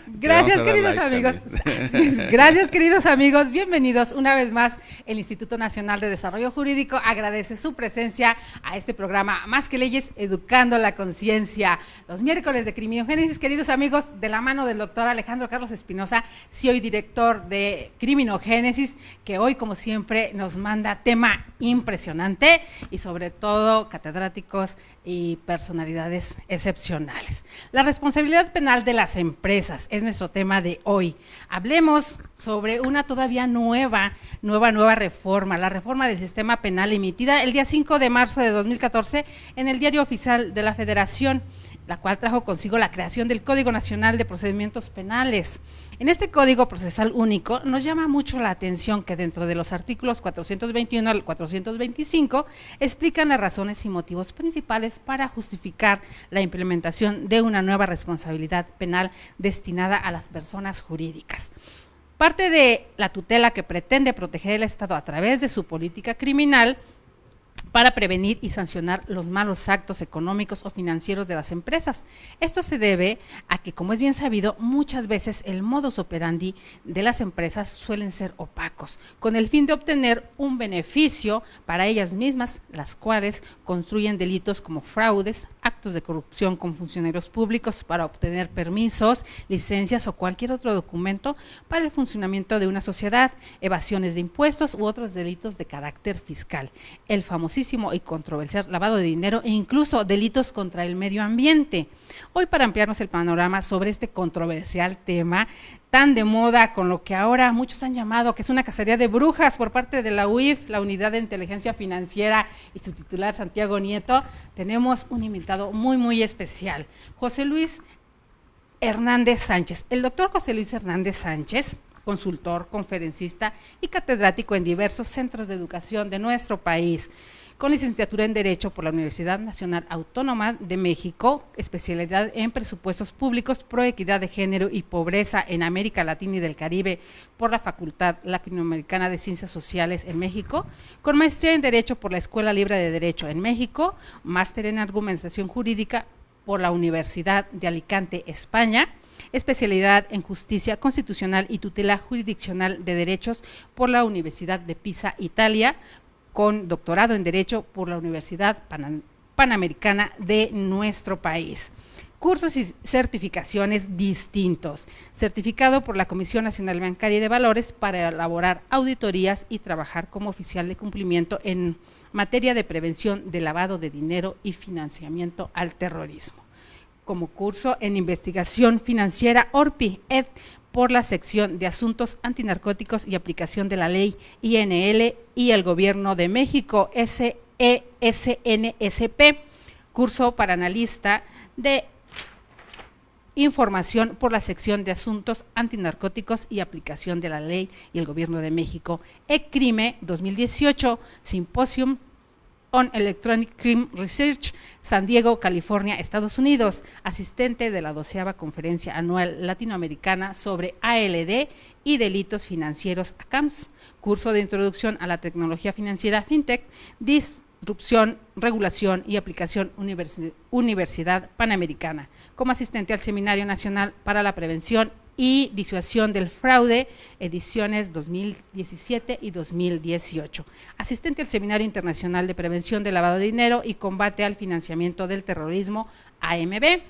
Gracias, queridos amigos. Gracias, queridos amigos. Bienvenidos una vez más. El Instituto Nacional de Desarrollo Jurídico agradece su presencia a este programa Más que Leyes, Educando la Conciencia. Los miércoles de Criminogénesis, queridos amigos, de la mano del doctor Alejandro Carlos Espinosa, CEO y director de Criminogénesis, que hoy, como siempre, nos manda tema impresionante y sobre todo catedráticos y personalidades excepcionales. La responsabilidad penal de las empresas es nuestro tema de hoy. Hablemos sobre una todavía nueva reforma, la reforma del sistema penal emitida el día 5 de marzo de 2014 en el Diario Oficial de la Federación, la cual trajo consigo la creación del Código Nacional de Procedimientos Penales. En este Código Procesal Único nos llama mucho la atención que dentro de los artículos 421 al 425 explican las razones y motivos principales para justificar la implementación de una nueva responsabilidad penal destinada a las personas jurídicas. Parte de la tutela que pretende proteger el Estado a través de su política criminal para prevenir y sancionar los malos actos económicos o financieros de las empresas. Esto se debe a que, como es bien sabido, muchas veces el modus operandi de las empresas suelen ser opacos, con el fin de obtener un beneficio para ellas mismas, las cuales construyen delitos como fraudes, actos de corrupción con funcionarios públicos para obtener permisos, licencias o cualquier otro documento para el funcionamiento de una sociedad, evasiones de impuestos u otros delitos de carácter fiscal, el famosísimo y controversial lavado de dinero e incluso delitos contra el medio ambiente. Hoy, para ampliarnos el panorama sobre este controversial tema tan de moda, con lo que ahora muchos han llamado que es una cacería de brujas por parte de la UIF, la Unidad de Inteligencia Financiera, y su titular Santiago Nieto, tenemos un invitado muy especial, José Luis Hernández Sánchez. El doctor José Luis Hernández Sánchez, consultor, conferencista y catedrático en diversos centros de educación de nuestro país, con licenciatura en Derecho por la Universidad Nacional Autónoma de México, especialidad en Presupuestos Públicos, Proequidad de Género y Pobreza en América Latina y del Caribe por la Facultad Latinoamericana de Ciencias Sociales en México, con maestría en Derecho por la Escuela Libre de Derecho en México, máster en Argumentación Jurídica por la Universidad de Alicante, España, especialidad en Justicia Constitucional y Tutela Jurisdiccional de Derechos por la Universidad de Pisa, Italia, con doctorado en Derecho por la Universidad Panamericana de nuestro país. Cursos y certificaciones distintos. Certificado por la Comisión Nacional Bancaria y de Valores para elaborar auditorías y trabajar como oficial de cumplimiento en materia de prevención de lavado de dinero y financiamiento al terrorismo. Como curso en Investigación Financiera ORPI-ED por la sección de Asuntos Antinarcóticos y Aplicación de la Ley INL y el Gobierno de México SESNSP, curso para analista de Información por la sección de Asuntos Antinarcóticos y Aplicación de la Ley y el Gobierno de México, ECRIME 2018, Symposium on Electronic Crime Research, San Diego, California, Estados Unidos, asistente de la 12ª Conferencia Anual Latinoamericana sobre ALD y Delitos Financieros ACAMS, curso de Introducción a la Tecnología Financiera FinTech, Disrupción, Regulación y Aplicación Universidad Panamericana, como asistente al Seminario Nacional para la Prevención y Disuasión del Fraude, ediciones 2017 y 2018. Asistente al Seminario Internacional de Prevención del Lavado de Dinero y Combate al Financiamiento del Terrorismo, AMB.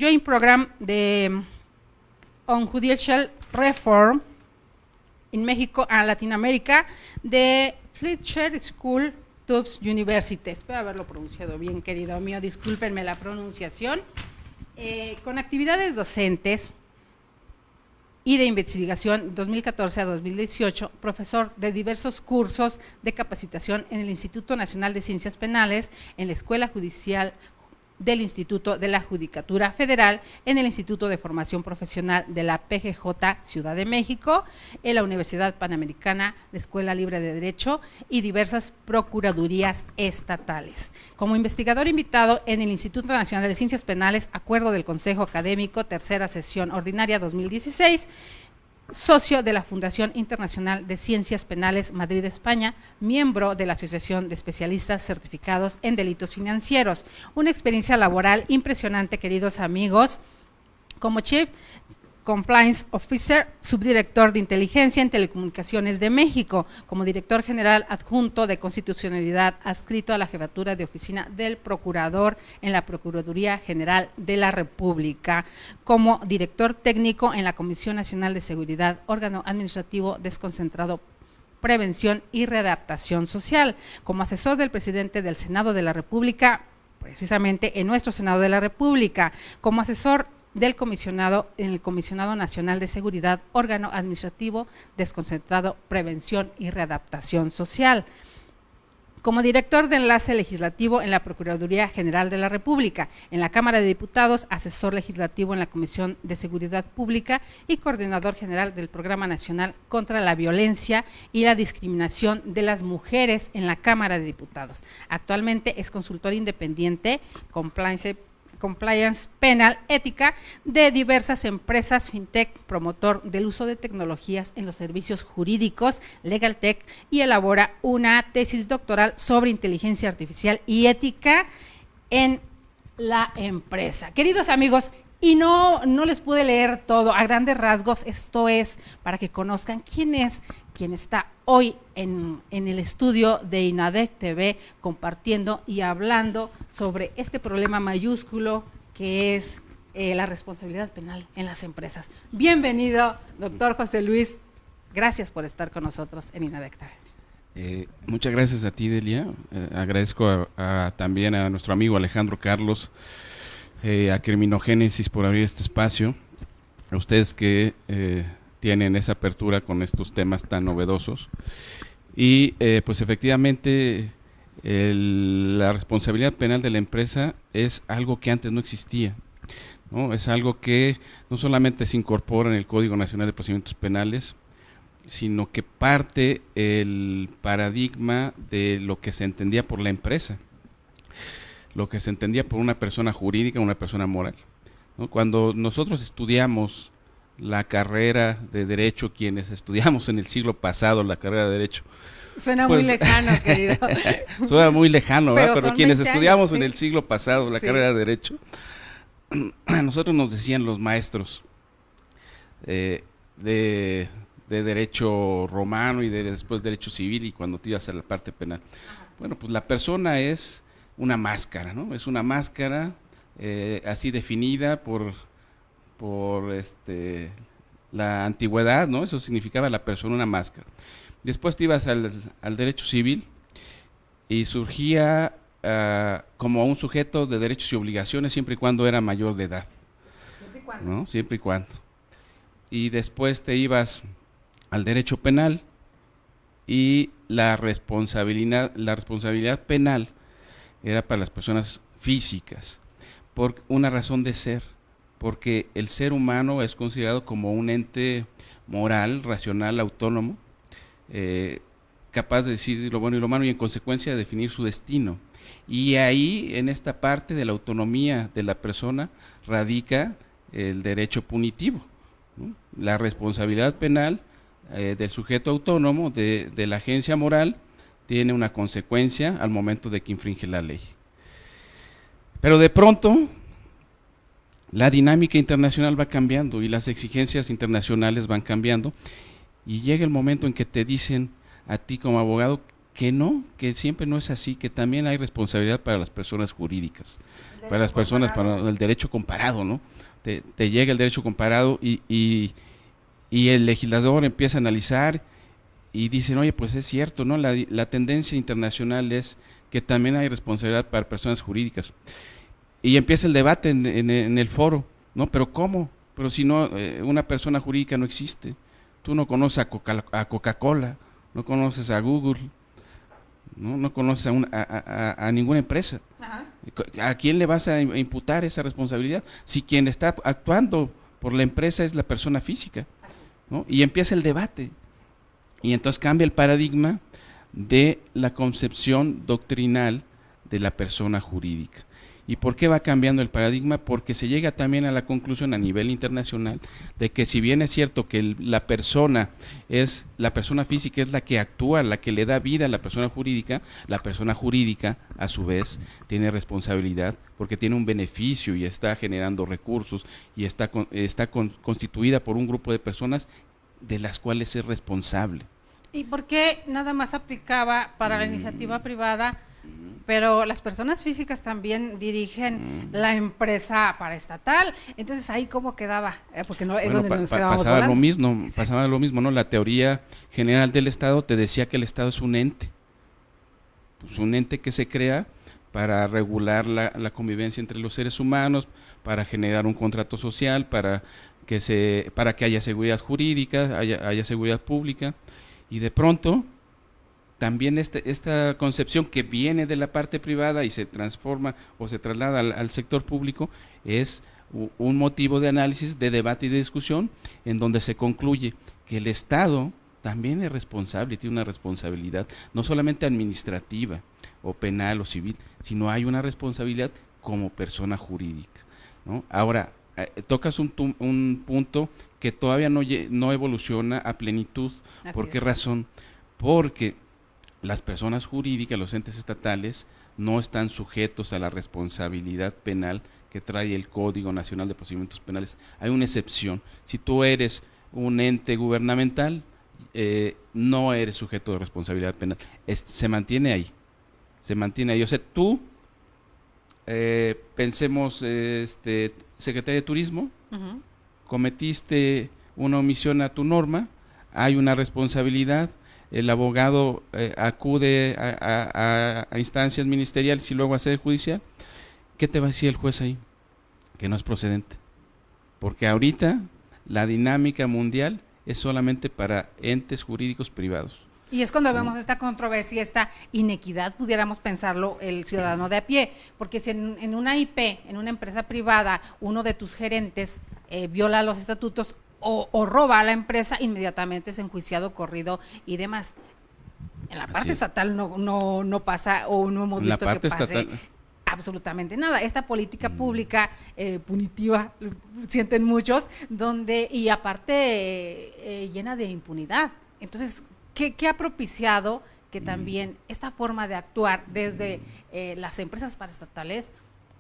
Joint Program on Judicial Reform en México and Latinoamérica de Fletcher School Tufts University. Espero haberlo pronunciado bien, querido mío, discúlpenme la pronunciación. Con actividades docentes y de investigación 2014 a 2018, profesor de diversos cursos de capacitación en el Instituto Nacional de Ciencias Penales, en la Escuela Judicial del Instituto de la Judicatura Federal, en el Instituto de Formación Profesional de la PGJ Ciudad de México, en la Universidad Panamericana, la Escuela Libre de Derecho y diversas procuradurías estatales. Como investigador invitado en el Instituto Nacional de Ciencias Penales, Acuerdo del Consejo Académico, tercera sesión ordinaria 2016, socio de la Fundación Internacional de Ciencias Penales Madrid, España, miembro de la Asociación de Especialistas Certificados en Delitos Financieros. Una experiencia laboral impresionante, queridos amigos, como Chief Compliance Officer, subdirector de Inteligencia en Telecomunicaciones de México, como director general adjunto de Constitucionalidad, adscrito a la jefatura de oficina del Procurador en la Procuraduría General de la República, como director técnico en la Comisión Nacional de Seguridad, órgano administrativo desconcentrado, prevención y readaptación social, como asesor del presidente del Senado de la República, precisamente en nuestro Senado de la República, como asesor del comisionado en el Comisionado Nacional de Seguridad, órgano administrativo desconcentrado, prevención y readaptación social, como director de enlace legislativo en la Procuraduría General de la República, en la Cámara de Diputados, asesor legislativo en la Comisión de Seguridad Pública y coordinador general del Programa Nacional contra la Violencia y la Discriminación de las Mujeres en la Cámara de Diputados. Actualmente es consultor independiente, compliance penal ética de diversas empresas fintech, promotor del uso de tecnologías en los servicios jurídicos, Legal Tech, y elabora una tesis doctoral sobre inteligencia artificial y ética en la empresa. Queridos amigos, y no les pude leer todo a grandes rasgos, esto es para que conozcan quién es quien está hoy en el estudio de INADEC TV compartiendo y hablando sobre este problema mayúsculo que es la responsabilidad penal en las empresas. Bienvenido, doctor José Luis, gracias por estar con nosotros en INADEC TV. Muchas gracias a ti, Delia. Agradezco también a nuestro amigo Alejandro Carlos, a Criminogénesis por abrir este espacio, a ustedes que tienen esa apertura con estos temas tan novedosos. Y pues efectivamente la responsabilidad penal de la empresa es algo que antes no existía, ¿no? Es algo que no solamente se incorpora en el Código Nacional de Procedimientos Penales, sino que parte el paradigma de lo que se entendía por la empresa, lo que se entendía por una persona jurídica, una persona moral, ¿no? Cuando nosotros estudiamos la carrera de Derecho, quienes estudiamos en el siglo pasado la carrera de Derecho. Suena pues, muy lejano, querido. Suena muy lejano, pero quienes estudiamos años, en el siglo pasado la carrera de Derecho, a nosotros nos decían los maestros de Derecho romano y después Derecho Civil, y cuando te ibas a la parte penal. Bueno, pues la persona es una máscara, ¿no? Es una máscara así definida por la antigüedad, ¿no? Eso significaba la persona una máscara. Después te ibas al derecho civil y surgía como un sujeto de derechos y obligaciones siempre y cuando era mayor de edad. ¿Siempre y cuando? ¿No? Siempre y cuando. Y después te ibas al derecho penal y la responsabilidad penal era para las personas físicas por una razón de ser, porque el ser humano es considerado como un ente moral, racional, autónomo, capaz de decir lo bueno y lo malo y en consecuencia de definir su destino. Y ahí, en esta parte de la autonomía de la persona, radica el derecho punitivo, ¿no? La responsabilidad penal del sujeto autónomo, de la agencia moral, tiene una consecuencia al momento de que infringe la ley. Pero de pronto la dinámica internacional va cambiando y las exigencias internacionales van cambiando, y llega el momento en que te dicen a ti como abogado que no, que siempre no es así, que también hay responsabilidad para las personas jurídicas, para las personas, para el derecho comparado, ¿no? Te llega el derecho comparado y el legislador empieza a analizar y dicen, oye, pues es cierto, ¿no? La tendencia internacional es que también hay responsabilidad para personas jurídicas. Y empieza el debate en el foro, ¿no? Pero ¿cómo? Pero si no, una persona jurídica no existe. Tú no conoces a Coca-Cola, no conoces a Google, no conoces a ninguna empresa. Ajá. ¿A quién le vas a imputar esa responsabilidad? Si quien está actuando por la empresa es la persona física, ¿no? Y empieza el debate. Y entonces cambia el paradigma de la concepción doctrinal de la persona jurídica. ¿Y por qué va cambiando el paradigma? Porque se llega también a la conclusión a nivel internacional de que si bien es cierto que la persona física es la que actúa, la que le da vida a la persona jurídica a su vez tiene responsabilidad porque tiene un beneficio y está generando recursos y está constituida por un grupo de personas de las cuales es responsable. ¿Y por qué nada más aplicaba para la iniciativa privada, pero las personas físicas también dirigen la empresa paraestatal? Entonces ahí cómo quedaba, porque no es donde nos quedábamos pasaba lo mismo, ¿no? La teoría general del Estado te decía que el Estado es un ente, pues un ente que se crea para regular la convivencia entre los seres humanos, para generar un contrato social, para que haya seguridad jurídica, haya seguridad pública. Y de pronto, también esta concepción que viene de la parte privada y se transforma o se traslada al sector público es un motivo de análisis, de debate y de discusión, en donde se concluye que el Estado también es responsable, tiene una responsabilidad, no solamente administrativa o penal o civil, sino hay una responsabilidad como persona jurídica, ¿no? Ahora, tocas un punto que todavía no evoluciona a plenitud. ¿Por qué razón? Porque las personas jurídicas, los entes estatales, no están sujetos a la responsabilidad penal que trae el Código Nacional de Procedimientos Penales. Hay una excepción. Si tú eres un ente gubernamental, no eres sujeto de responsabilidad penal. Se mantiene ahí. O sea, tú, pensemos, Secretaría de Turismo, cometiste una omisión a tu norma, hay una responsabilidad, el abogado acude a instancias ministeriales y luego a sede judicial. ¿Qué te va a decir el juez ahí? Que no es procedente. Porque ahorita la dinámica mundial es solamente para entes jurídicos privados. Y es cuando vemos esta controversia, esta inequidad, pudiéramos pensarlo el ciudadano de a pie, porque si en una IP, en una empresa privada, uno de tus gerentes viola los estatutos o roba a la empresa, inmediatamente es enjuiciado, corrido y demás. En la parte estatal no pasa, o no hemos visto que pase absolutamente nada. Esta política pública punitiva, sienten muchos, y aparte llena de impunidad. Entonces, ¿qué ha propiciado que también esta forma de actuar desde las empresas paraestatales,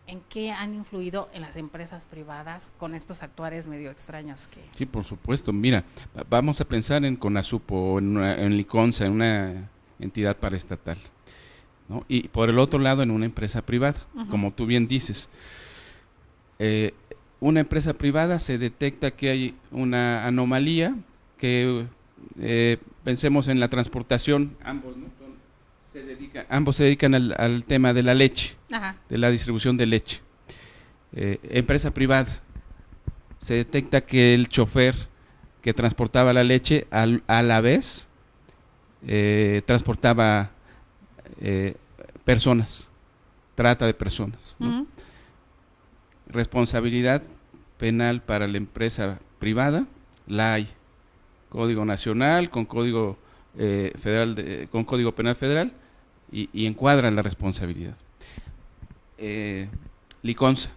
en qué han influido en las empresas privadas con estos actuares medio extraños? Sí, por supuesto. Mira, vamos a pensar en CONASUPO, en Liconza, en una entidad paraestatal, ¿no? Y por el otro lado, en una empresa privada, como tú bien dices. Una empresa privada se detecta que hay una anomalía, que pensemos en la transportación, ambos se dedican al tema de la leche, de la distribución de leche. Empresa privada, se detecta que el chofer que transportaba la leche a la vez transportaba personas, trata de personas, ¿no? Responsabilidad penal para la empresa privada la hay. Código Nacional, con Código Federal, con Código Penal Federal, y encuadra la responsabilidad. Liconza,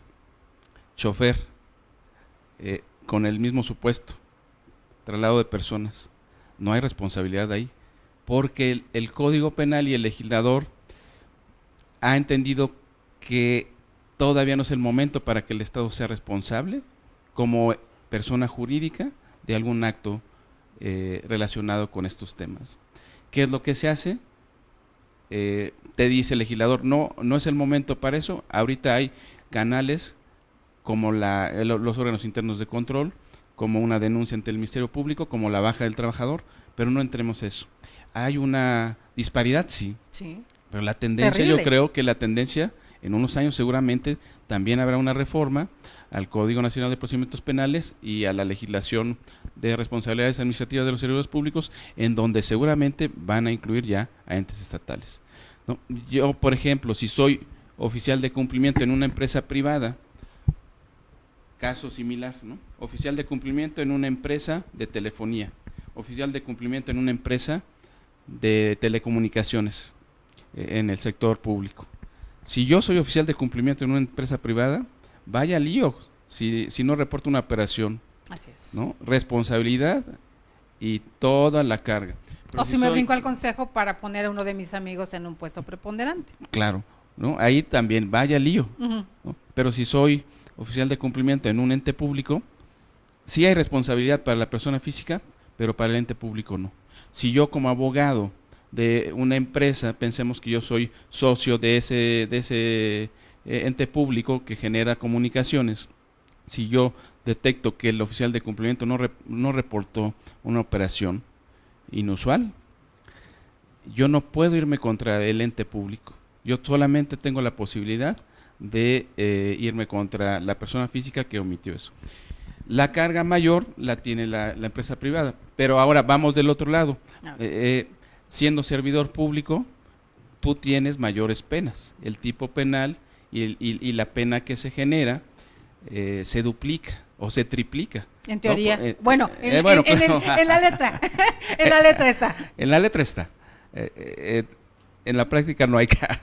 chofer, con el mismo supuesto, traslado de personas, no hay responsabilidad ahí, porque el Código Penal y el legislador ha entendido que todavía no es el momento para que el Estado sea responsable como persona jurídica de algún acto relacionado con estos temas. ¿Qué es lo que se hace? Te dice el legislador, no es el momento para eso. Ahorita hay canales como los órganos internos de control, como una denuncia ante el Ministerio Público, como la baja del trabajador, pero no entremos eso. Hay una disparidad, sí. Pero la tendencia, yo creo que la tendencia, en unos años seguramente también habrá una reforma al Código Nacional de Procedimientos Penales y a la legislación de responsabilidades administrativas de los servidores públicos, en donde seguramente van a incluir ya a entes estatales, ¿no? Yo, por ejemplo, si soy oficial de cumplimiento en una empresa privada, caso similar, ¿no? Oficial de cumplimiento en una empresa de telefonía, oficial de cumplimiento en una empresa de telecomunicaciones en el sector público. Si yo soy oficial de cumplimiento en una empresa privada, vaya lío si no reporto una operación. Así es. ¿No? Responsabilidad y toda la carga. Pero o si me brinco al consejo para poner a uno de mis amigos en un puesto preponderante. Claro, ¿no? Ahí también vaya lío. ¿No? Pero si soy oficial de cumplimiento en un ente público, sí hay responsabilidad para la persona física, pero para el ente público no. Si yo como abogado de una empresa, pensemos que yo soy socio de ese ente público que genera comunicaciones, si yo detecto que el oficial de cumplimiento no reportó una operación inusual, yo no puedo irme contra el ente público. Yo solamente tengo la posibilidad de irme contra la persona física que omitió eso. La carga mayor la tiene la empresa privada, pero ahora vamos del otro lado. Siendo servidor público, tú tienes mayores penas. El tipo penal y la pena que se genera se duplica o se triplica. En teoría. En la letra. En la letra está. En la letra está. En la práctica no hay caso.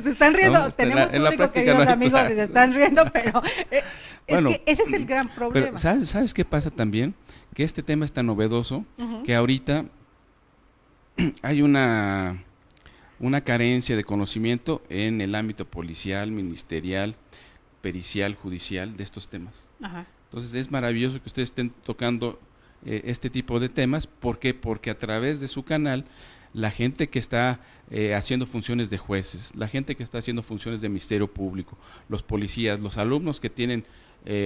Se están riendo. No, tenemos público, queridos amigos, y se están riendo, pero bueno, es que ese es el gran problema. Pero ¿sabes qué pasa también? Que este tema es tan novedoso que ahorita hay una carencia de conocimiento en el ámbito policial, ministerial, pericial, judicial de estos temas. Ajá. Entonces es maravilloso que ustedes estén tocando este tipo de temas. ¿Por qué? Porque a través de su canal, la gente que está haciendo funciones de jueces, la gente que está haciendo funciones de ministerio público, los policías, los alumnos que tienen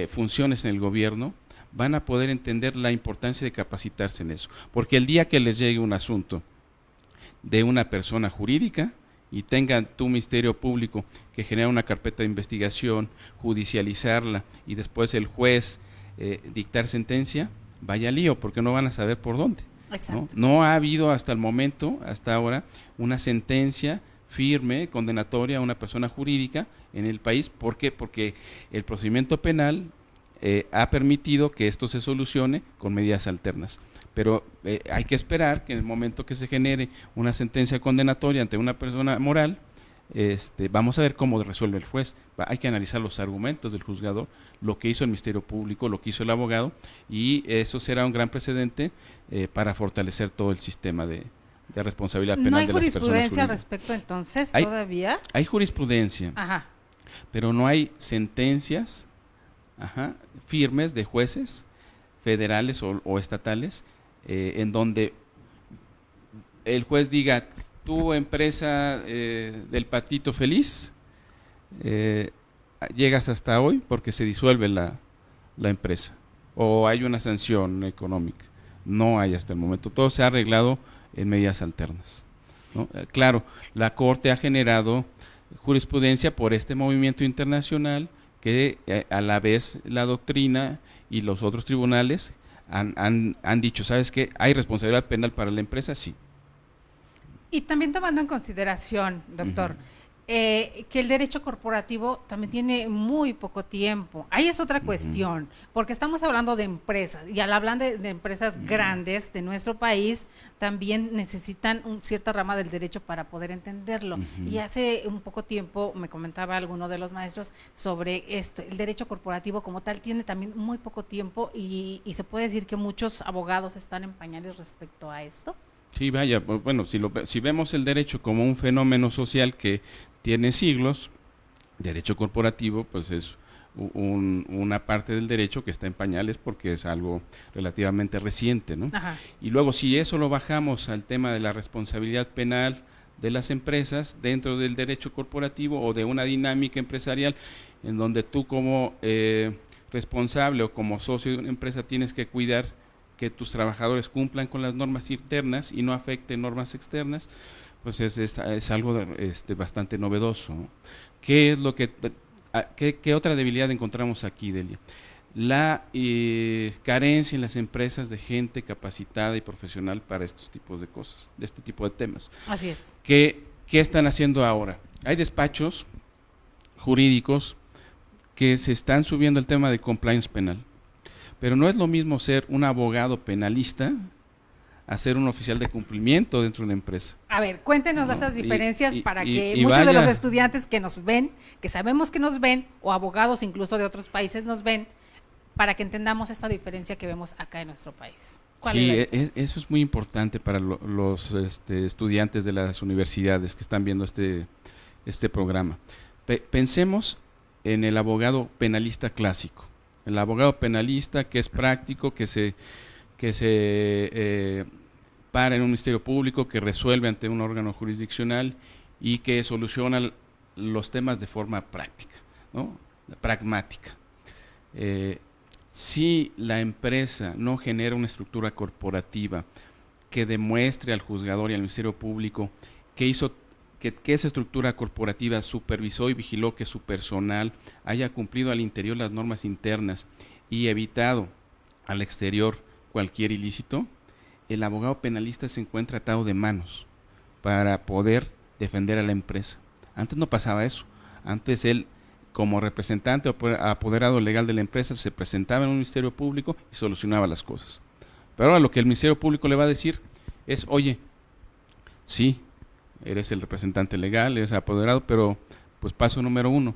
funciones en el gobierno, van a poder entender la importancia de capacitarse en eso. Porque el día que les llegue un asunto de una persona jurídica y tengan tu ministerio público que genera una carpeta de investigación, judicializarla y después el juez dictar sentencia, vaya lío, porque no van a saber por dónde. No ha habido hasta el momento, hasta ahora, una sentencia firme, condenatoria a una persona jurídica en el país. ¿Por qué? Porque el procedimiento penal ha permitido que esto se solucione con medidas alternas. Pero hay que esperar que en el momento que se genere una sentencia condenatoria ante una persona moral, vamos a ver cómo resuelve el juez. Hay que analizar los argumentos del juzgador, lo que hizo el Ministerio Público, lo que hizo el abogado, y eso será un gran precedente para fortalecer todo el sistema de responsabilidad penal de las personas. ¿No hay jurisprudencia al respecto entonces todavía? Hay jurisprudencia, pero no hay sentencias firmes de jueces federales o estatales en donde el juez diga: tu empresa del patito feliz, llegas hasta hoy porque se disuelve la empresa o hay una sanción económica. No hay hasta el momento. Todo se ha arreglado en medidas alternas, ¿no? Claro, la Corte ha generado jurisprudencia por este movimiento internacional que a la vez la doctrina y los otros tribunales han dicho: ¿sabes qué? ¿Hay responsabilidad penal para la empresa? Sí. Y también tomando en consideración, doctor, que el derecho corporativo también tiene muy poco tiempo. Ahí es otra cuestión, porque estamos hablando de empresas, y al hablar de empresas grandes de nuestro país, también necesitan cierta rama del derecho para poder entenderlo. Y hace un poco tiempo me comentaba alguno de los maestros sobre esto, el derecho corporativo como tal tiene también muy poco tiempo, y se puede decir que muchos abogados están en pañales respecto a esto. Sí, vaya, bueno, si vemos el derecho como un fenómeno social que tiene siglos, derecho corporativo pues es una parte del derecho que está en pañales porque es algo relativamente reciente, ¿no? Y luego si eso lo bajamos al tema de la responsabilidad penal de las empresas dentro del derecho corporativo o de una dinámica empresarial en donde tú como responsable o como socio de una empresa tienes que cuidar que tus trabajadores cumplan con las normas internas y no afecten normas externas, pues es algo bastante novedoso, ¿no? ¿Qué es lo qué otra debilidad encontramos aquí, Delia? La carencia en las empresas de gente capacitada y profesional para estos tipos de cosas, de este tipo de temas. Así es. ¿Qué están haciendo ahora? Hay despachos jurídicos que se están subiendo al tema de compliance penal. Pero no es lo mismo ser un abogado penalista a ser un oficial de cumplimiento dentro de una empresa. A ver, cuéntenos ¿No? esas diferencias para que y muchos de los vaya, estudiantes que nos ven, que sabemos que nos ven, o abogados incluso de otros países nos ven, para que entendamos esta diferencia que vemos acá en nuestro país. ¿Cuál sí, es la diferencia? eso es muy importante para los estudiantes de las universidades que están viendo este programa. Pensemos en el abogado penalista clásico. El abogado penalista que es práctico, que se para en un ministerio público, que resuelve ante un órgano jurisdiccional y que soluciona los temas de forma práctica, ¿no? Pragmática. Si la empresa no genera una estructura corporativa que demuestre al juzgador y al Ministerio Público que esa estructura corporativa supervisó y vigiló que su personal haya cumplido al interior las normas internas y evitado al exterior cualquier ilícito, el abogado penalista se encuentra atado de manos para poder defender a la empresa. Antes no pasaba eso. Antes él, como representante o apoderado legal de la empresa, se presentaba en un ministerio público y solucionaba las cosas. Pero ahora lo que el ministerio público le va a decir es, oye, sí, eres el representante legal, eres apoderado, pero pues paso número 1,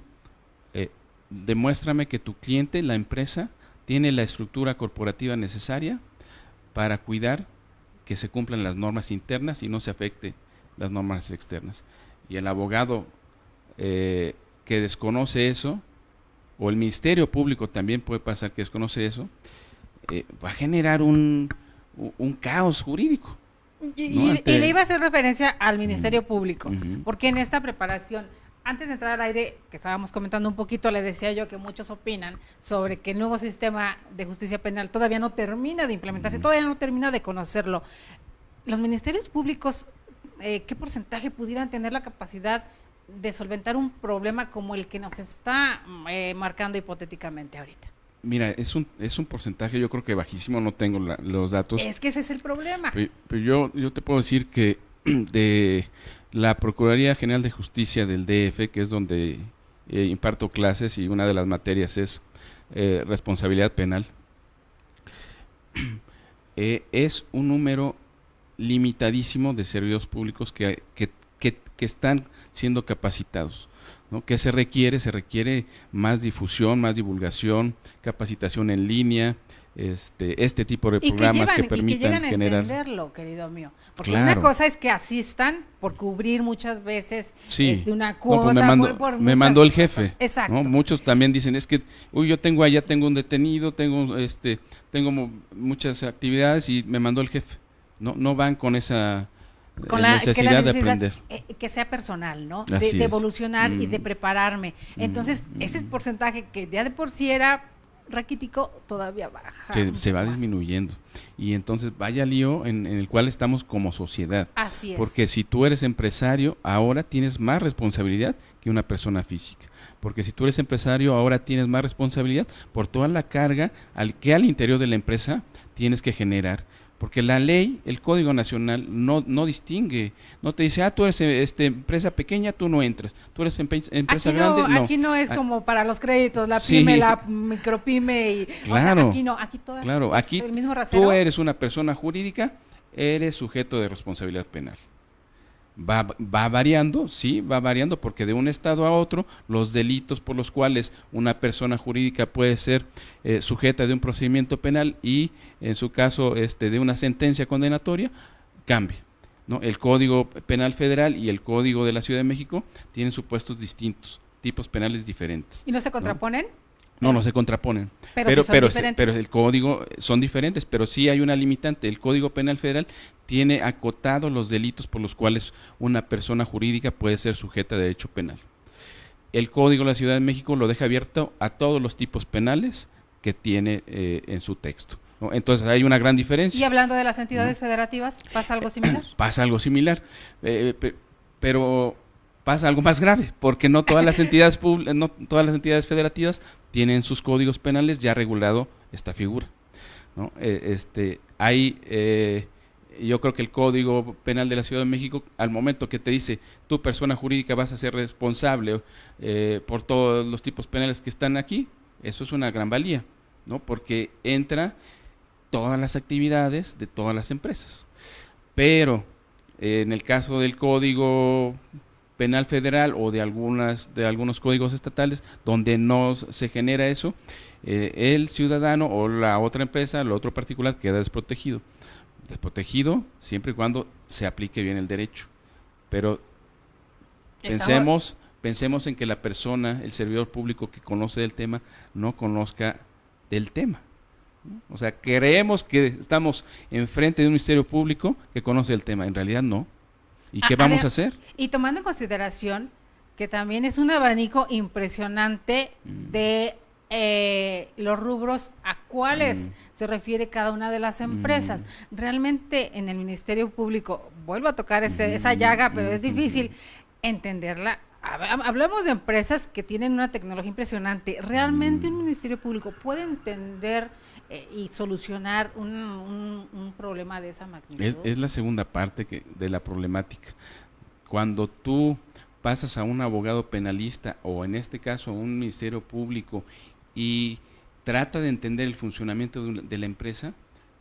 demuéstrame que tu cliente, la empresa, tiene la estructura corporativa necesaria para cuidar que se cumplan las normas internas y no se afecte las normas externas. Y el abogado que desconoce eso, o el Ministerio Público también puede pasar que desconoce eso, va a generar un caos jurídico. Y le iba a hacer referencia al Ministerio Público, porque en esta preparación, antes de entrar al aire, que estábamos comentando un poquito, le decía yo que muchos opinan sobre que el nuevo sistema de justicia penal todavía no termina de implementarse, todavía no termina de conocerlo. Los ministerios públicos, ¿qué porcentaje pudieran tener la capacidad de solventar un problema como el que nos está marcando hipotéticamente ahorita? Mira, es un porcentaje, yo creo que bajísimo, no tengo los datos. Es que ese es el problema. Pero yo te puedo decir que de la Procuraduría General de Justicia del DF, que es donde imparto clases y una de las materias es responsabilidad penal, es un número limitadísimo de servidores públicos que están siendo capacitados, ¿no? ¿Qué se requiere? Se requiere más difusión, más divulgación, capacitación en línea, este tipo de programas que permitan y que generar. Entenderlo, querido mío, porque Claro. una cosa es que asistan por cubrir muchas veces Sí. una No, pues cuota, me mandó el jefe. Exacto. ¿No? Muchos también dicen, es que yo tengo un detenido, tengo muchas actividades y me mandó el jefe. No van con esa necesidad de aprender. Que sea personal, ¿no? Así De es. evolucionar y de prepararme. Entonces, ese porcentaje que ya de por sí era raquítico, todavía baja. Se va más. disminuyendo. Y entonces vaya lío en el cual estamos como sociedad. Así es. Porque si tú eres empresario, ahora tienes más responsabilidad que una persona física. Porque si tú eres empresario, ahora tienes más responsabilidad por toda la carga que al interior de la empresa tienes que generar. Porque la ley, el Código Nacional, no distingue, no te dice, tú eres empresa pequeña, tú no entras, tú eres empresa grande, no. Aquí no es como para los créditos, la pyme, Sí. la micropyme, y, Claro, o sea, aquí no, aquí todo claro, es aquí el mismo rasero. tú eres una persona jurídica, eres sujeto de responsabilidad penal. Va variando, sí, va variando porque de un estado a otro los delitos por los cuales una persona jurídica puede ser sujeta de un procedimiento penal y en su caso de una sentencia condenatoria cambia, ¿no? El Código Penal Federal y el Código de la Ciudad de México tienen supuestos distintos, tipos penales diferentes. ¿Y no se contraponen? No se contraponen. Pero sí son diferentes. Pero el código son diferentes, pero sí hay una limitante. El Código Penal Federal tiene acotados los delitos por los cuales una persona jurídica puede ser sujeta de derecho penal. El Código de la Ciudad de México lo deja abierto a todos los tipos penales que tiene en su texto, ¿no? Entonces hay una gran diferencia. Y hablando de las entidades federativas, ¿pasa algo similar? Pasa algo similar, pero pasa algo más grave, porque no todas las entidades no todas las entidades federativas tienen sus códigos penales ya regulado esta figura, ¿no? Yo creo que el Código Penal de la Ciudad de México, al momento que te dice, tu persona jurídica vas a ser responsable por todos los tipos penales que están aquí, eso es una gran valía, ¿no? Porque entra todas las actividades de todas las empresas. Pero en el caso del Código Penal Federal o de algunos códigos estatales donde no se genera eso, el ciudadano o la otra empresa, el otro particular queda desprotegido. Desprotegido siempre y cuando se aplique bien el derecho. Pero pensemos en que la persona, el servidor público que conoce del tema, no conozca del tema, ¿no? O sea, creemos que estamos enfrente de un ministerio público que conoce el tema, en realidad no. ¿Y qué vamos a hacer? Y tomando en consideración que también es un abanico impresionante de los rubros a cuáles se refiere cada una de las empresas. Realmente en el Ministerio Público, vuelvo a tocar esa llaga, pero es difícil entenderla. Hablamos de empresas que tienen una tecnología impresionante. ¿Realmente un Ministerio Público puede entender y solucionar un problema de esa magnitud? Es la segunda parte de la problemática. Cuando tú pasas a un abogado penalista o en este caso a un Ministerio Público y trata de entender el funcionamiento de la empresa,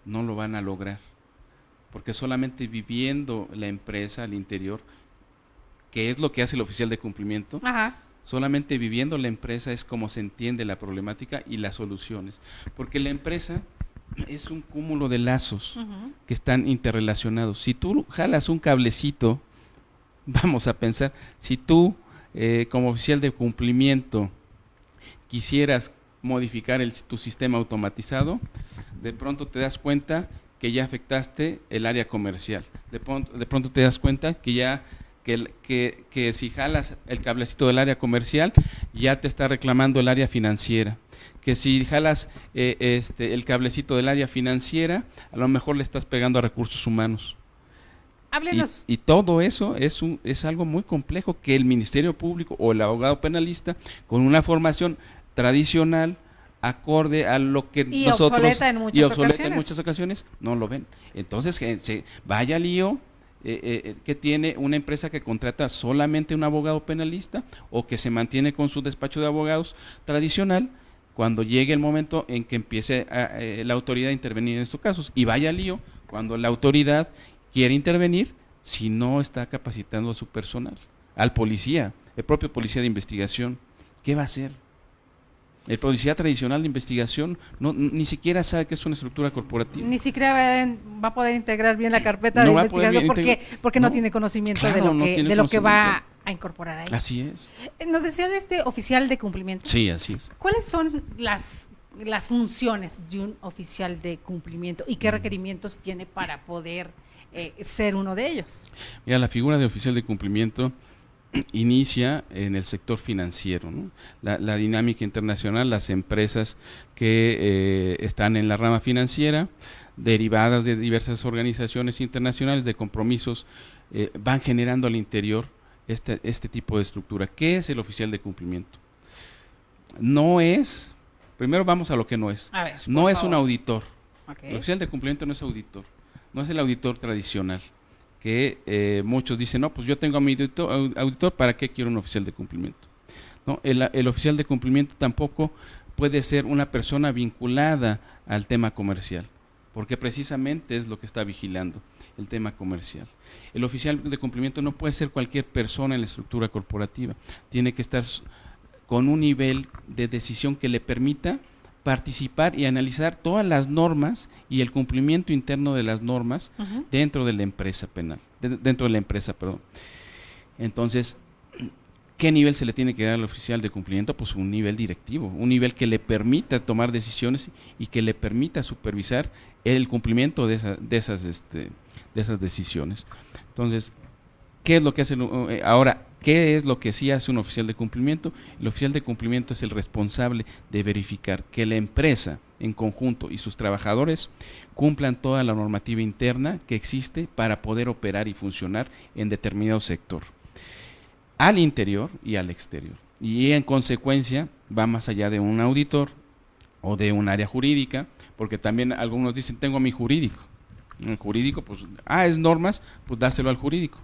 no lo van a lograr, porque solamente viviendo la empresa al interior, que es lo que hace el oficial de cumplimiento, solamente viviendo la empresa es como se entiende la problemática y las soluciones, porque la empresa es un cúmulo de lazos que están interrelacionados. Si tú jalas un cablecito, vamos a pensar, si tú como oficial de cumplimiento quisieras modificar tu sistema automatizado, de pronto te das cuenta que ya afectaste el área comercial, de pronto te das cuenta que ya que si jalas el cablecito del área comercial ya te está reclamando el área financiera, que si jalas el cablecito del área financiera a lo mejor le estás pegando a recursos humanos. Háblenos. Y todo eso es algo muy complejo que el Ministerio Público o el abogado penalista con una formación tradicional acorde a lo que nosotros obsoleta en muchas ocasiones no lo ven. Entonces vaya lío que tiene una empresa que contrata solamente un abogado penalista o que se mantiene con su despacho de abogados tradicional cuando llegue el momento en que empiece la autoridad a intervenir en estos casos, y vaya lío cuando la autoridad quiere intervenir si no está capacitando a su personal, al policía, el propio policía de investigación. ¿Qué va a hacer? El policía tradicional de investigación ni siquiera sabe que es una estructura corporativa. Ni siquiera va a poder integrar bien la carpeta de investigación porque no tiene conocimiento de lo que va a incorporar ahí. Así es. Nos decía de este oficial de cumplimiento. Sí, así es. ¿Cuáles son las funciones de un oficial de cumplimiento y qué requerimientos tiene para poder ser uno de ellos? Mira, la figura de oficial de cumplimiento inicia en el sector financiero, ¿no? La dinámica internacional, las empresas que están en la rama financiera, derivadas de diversas organizaciones internacionales de compromisos, van generando al interior este tipo de estructura. ¿Qué es el oficial de cumplimiento? Primero vamos a lo que no es. A ver, no es un auditor. Okay. El oficial de cumplimiento no es auditor, no es el auditor tradicional, que muchos dicen, no, pues yo tengo a mi auditor, ¿para qué quiero un oficial de cumplimiento? No, el oficial de cumplimiento tampoco puede ser una persona vinculada al tema comercial, porque precisamente es lo que está vigilando, el tema comercial. El oficial de cumplimiento no puede ser cualquier persona en la estructura corporativa, tiene que estar con un nivel de decisión que le permita participar y analizar todas las normas y el cumplimiento interno de las normas dentro de la empresa penal, dentro de la empresa, perdón. Entonces, ¿qué nivel se le tiene que dar al oficial de cumplimiento? Pues un nivel directivo, un nivel que le permita tomar decisiones y que le permita supervisar el cumplimiento de esas decisiones. Entonces, ¿qué es lo que hace ahora? ¿Qué es lo que sí hace un oficial de cumplimiento? El oficial de cumplimiento es el responsable de verificar que la empresa en conjunto y sus trabajadores cumplan toda la normativa interna que existe para poder operar y funcionar en determinado sector, al interior y al exterior. Y en consecuencia va más allá de un auditor o de un área jurídica, porque también algunos dicen, tengo mi jurídico. El jurídico, pues, es normas, pues dáselo al jurídico.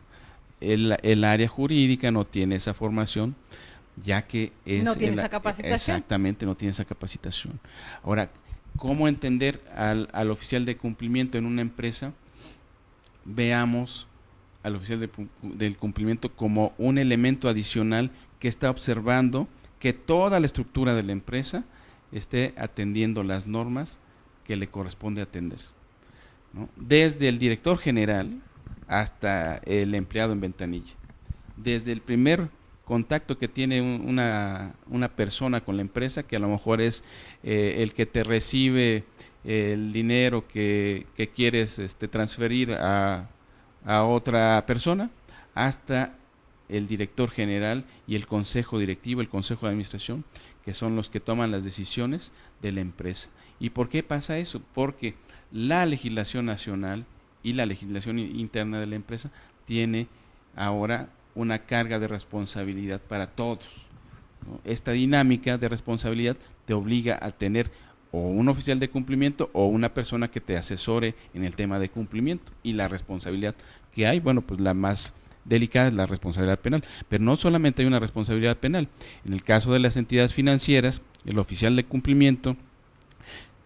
El área jurídica no tiene esa formación, ya que no tiene esa capacitación. Exactamente, no tiene esa capacitación. Ahora, cómo entender al oficial de cumplimiento en una empresa. Veamos al oficial del cumplimiento como un elemento adicional que está observando que toda la estructura de la empresa esté atendiendo las normas que le corresponde atender, ¿no? Desde el director general hasta el empleado en ventanilla. Desde el primer contacto que tiene una persona con la empresa, que a lo mejor es el que te recibe el dinero que quieres transferir a otra persona, hasta el director general y el consejo directivo, el consejo de administración, que son los que toman las decisiones de la empresa. ¿Y por qué pasa eso? Porque la legislación nacional y la legislación interna de la empresa tiene ahora una carga de responsabilidad para todos, ¿no? Esta dinámica de responsabilidad te obliga a tener o un oficial de cumplimiento o una persona que te asesore en el tema de cumplimiento, y la responsabilidad que hay, bueno, pues la más delicada es la responsabilidad penal, pero no solamente hay una responsabilidad penal. En el caso de las entidades financieras, el oficial de cumplimiento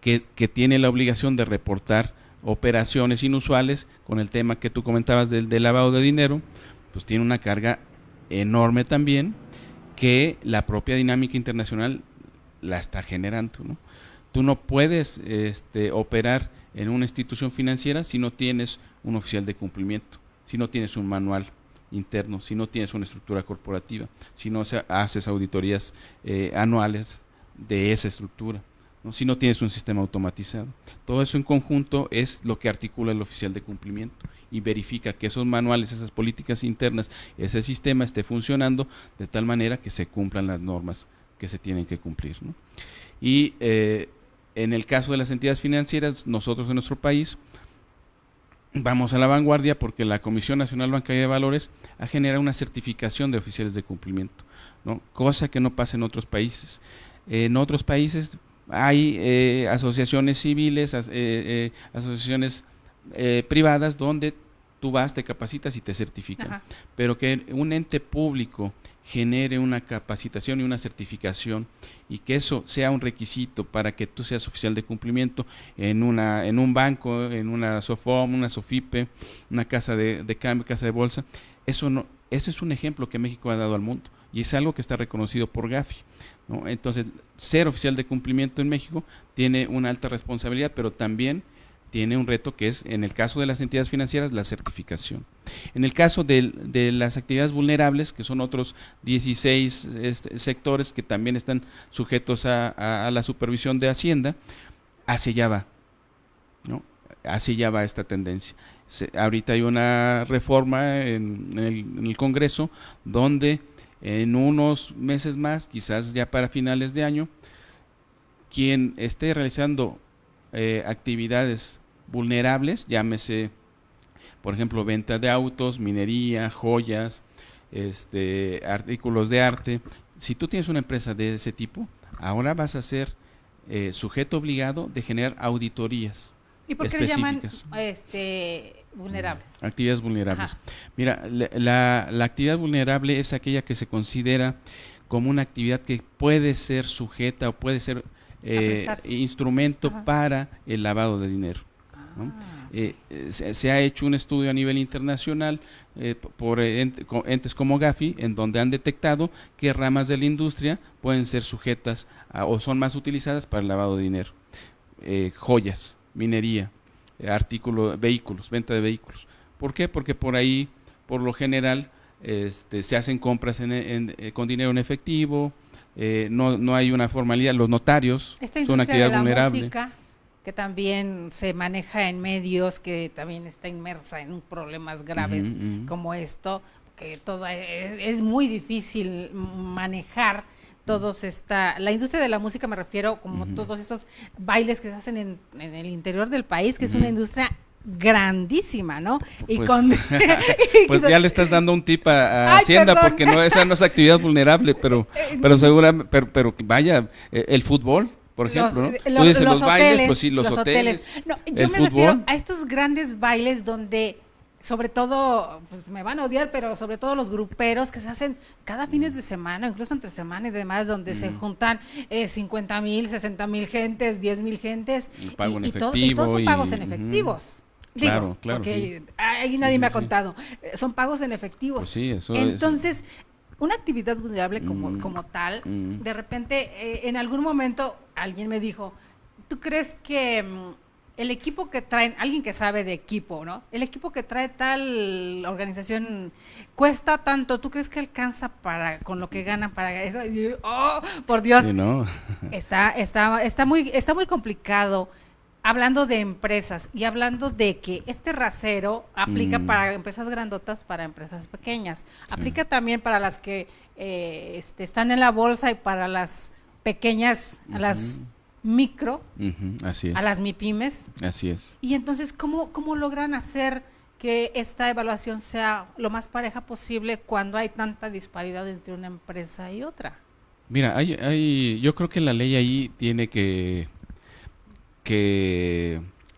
que tiene la obligación de reportar operaciones inusuales, con el tema que tú comentabas del lavado de dinero, pues tiene una carga enorme también, que la propia dinámica internacional la está generando, ¿no? Tú no puedes operar en una institución financiera si no tienes un oficial de cumplimiento, si no tienes un manual interno, si no tienes una estructura corporativa, si no haces auditorías anuales de esa estructura, ¿no? Si no tienes un sistema automatizado. Todo eso en conjunto es lo que articula el oficial de cumplimiento y verifica que esos manuales, esas políticas internas, ese sistema esté funcionando de tal manera que se cumplan las normas que se tienen que cumplir, ¿no? Y en el caso de las entidades financieras, nosotros en nuestro país vamos a la vanguardia, porque la Comisión Nacional Bancaria de Valores ha generado una certificación de oficiales de cumplimiento, ¿no? Cosa que no pasa en otros países. En otros países hay asociaciones civiles, asociaciones privadas, donde tú vas, te capacitas y te certifican. Ajá. Pero que un ente público genere una capacitación y una certificación, y que eso sea un requisito para que tú seas oficial de cumplimiento en un banco, en una SOFOM, una SOFIPE, una casa de cambio, casa de bolsa, ese es un ejemplo que México ha dado al mundo, y es algo que está reconocido por Gafi, ¿no? Entonces, ser oficial de cumplimiento en México tiene una alta responsabilidad, pero también tiene un reto, que es, en el caso de las entidades financieras, la certificación. En el caso de las actividades vulnerables, que son otros 16 sectores que también están sujetos a la supervisión de Hacienda, hacia allá va, ¿no? Hacia allá va esta tendencia. Ahorita hay una reforma en el Congreso, donde en unos meses más, quizás ya para finales de año, quien esté realizando actividades vulnerables, llámese, por ejemplo, venta de autos, minería, joyas, artículos de arte. Si tú tienes una empresa de ese tipo, ahora vas a ser sujeto obligado de generar auditorías. ¿Y por qué le llaman vulnerables? Actividades vulnerables. Ajá. Mira, la actividad vulnerable es aquella que se considera como una actividad que puede ser sujeta o puede ser instrumento Ajá. para el lavado de dinero, ¿no? Se ha hecho un estudio a nivel internacional por entes como Gafi, en donde han detectado que ramas de la industria pueden ser sujetas o son más utilizadas para el lavado de dinero. Joyas, minería, vehículos, venta de vehículos. ¿Por qué? Porque por ahí, por lo general, se hacen compras con dinero en efectivo. No hay una formalidad. Los notarios son una actividad vulnerable. Música, que también se maneja en medios, que también está inmersa en problemas graves como esto, que todo es muy difícil manejar. La industria de la música, me refiero, como todos estos bailes que se hacen en el interior del país, que es una industria grandísima, ¿no? Y pues, pues ya le estás dando un tip a Hacienda, perdón. Porque esa no es actividad vulnerable, pero seguramente, pero vaya, el fútbol, por ejemplo, ¿no? Tú dices los bailes, pues sí, los hoteles. No, yo me refiero a estos grandes bailes donde sobre todo, pues me van a odiar, pero sobre todo los gruperos que se hacen cada fines de semana, incluso entre semana y demás, donde se juntan 50,000, 60,000 gentes, 10,000 gentes. Pago en efectivo. Y todos son pagos en efectivos. Claro, porque ahí nadie me ha contado. Son pagos en efectivos. Pues sí, eso Entonces, una actividad vulnerable como tal, de repente, en algún momento alguien me dijo, ¿tú crees que el equipo que traen, alguien que sabe de equipo, ¿no? El equipo que trae tal organización cuesta tanto, ¿tú crees que alcanza con lo que ganan para eso? Y yo, ¡oh, por Dios! Sí, ¿no? Está muy complicado, hablando de empresas y hablando de que este rasero aplica para empresas grandotas, para empresas pequeñas. Sí. Aplica también para las que están en la bolsa y para las pequeñas, a las micro, así es. A las MIPYMES. Así es. Y entonces, ¿cómo logran hacer que esta evaluación sea lo más pareja posible cuando hay tanta disparidad entre una empresa y otra? Mira, yo creo que la ley ahí tiene que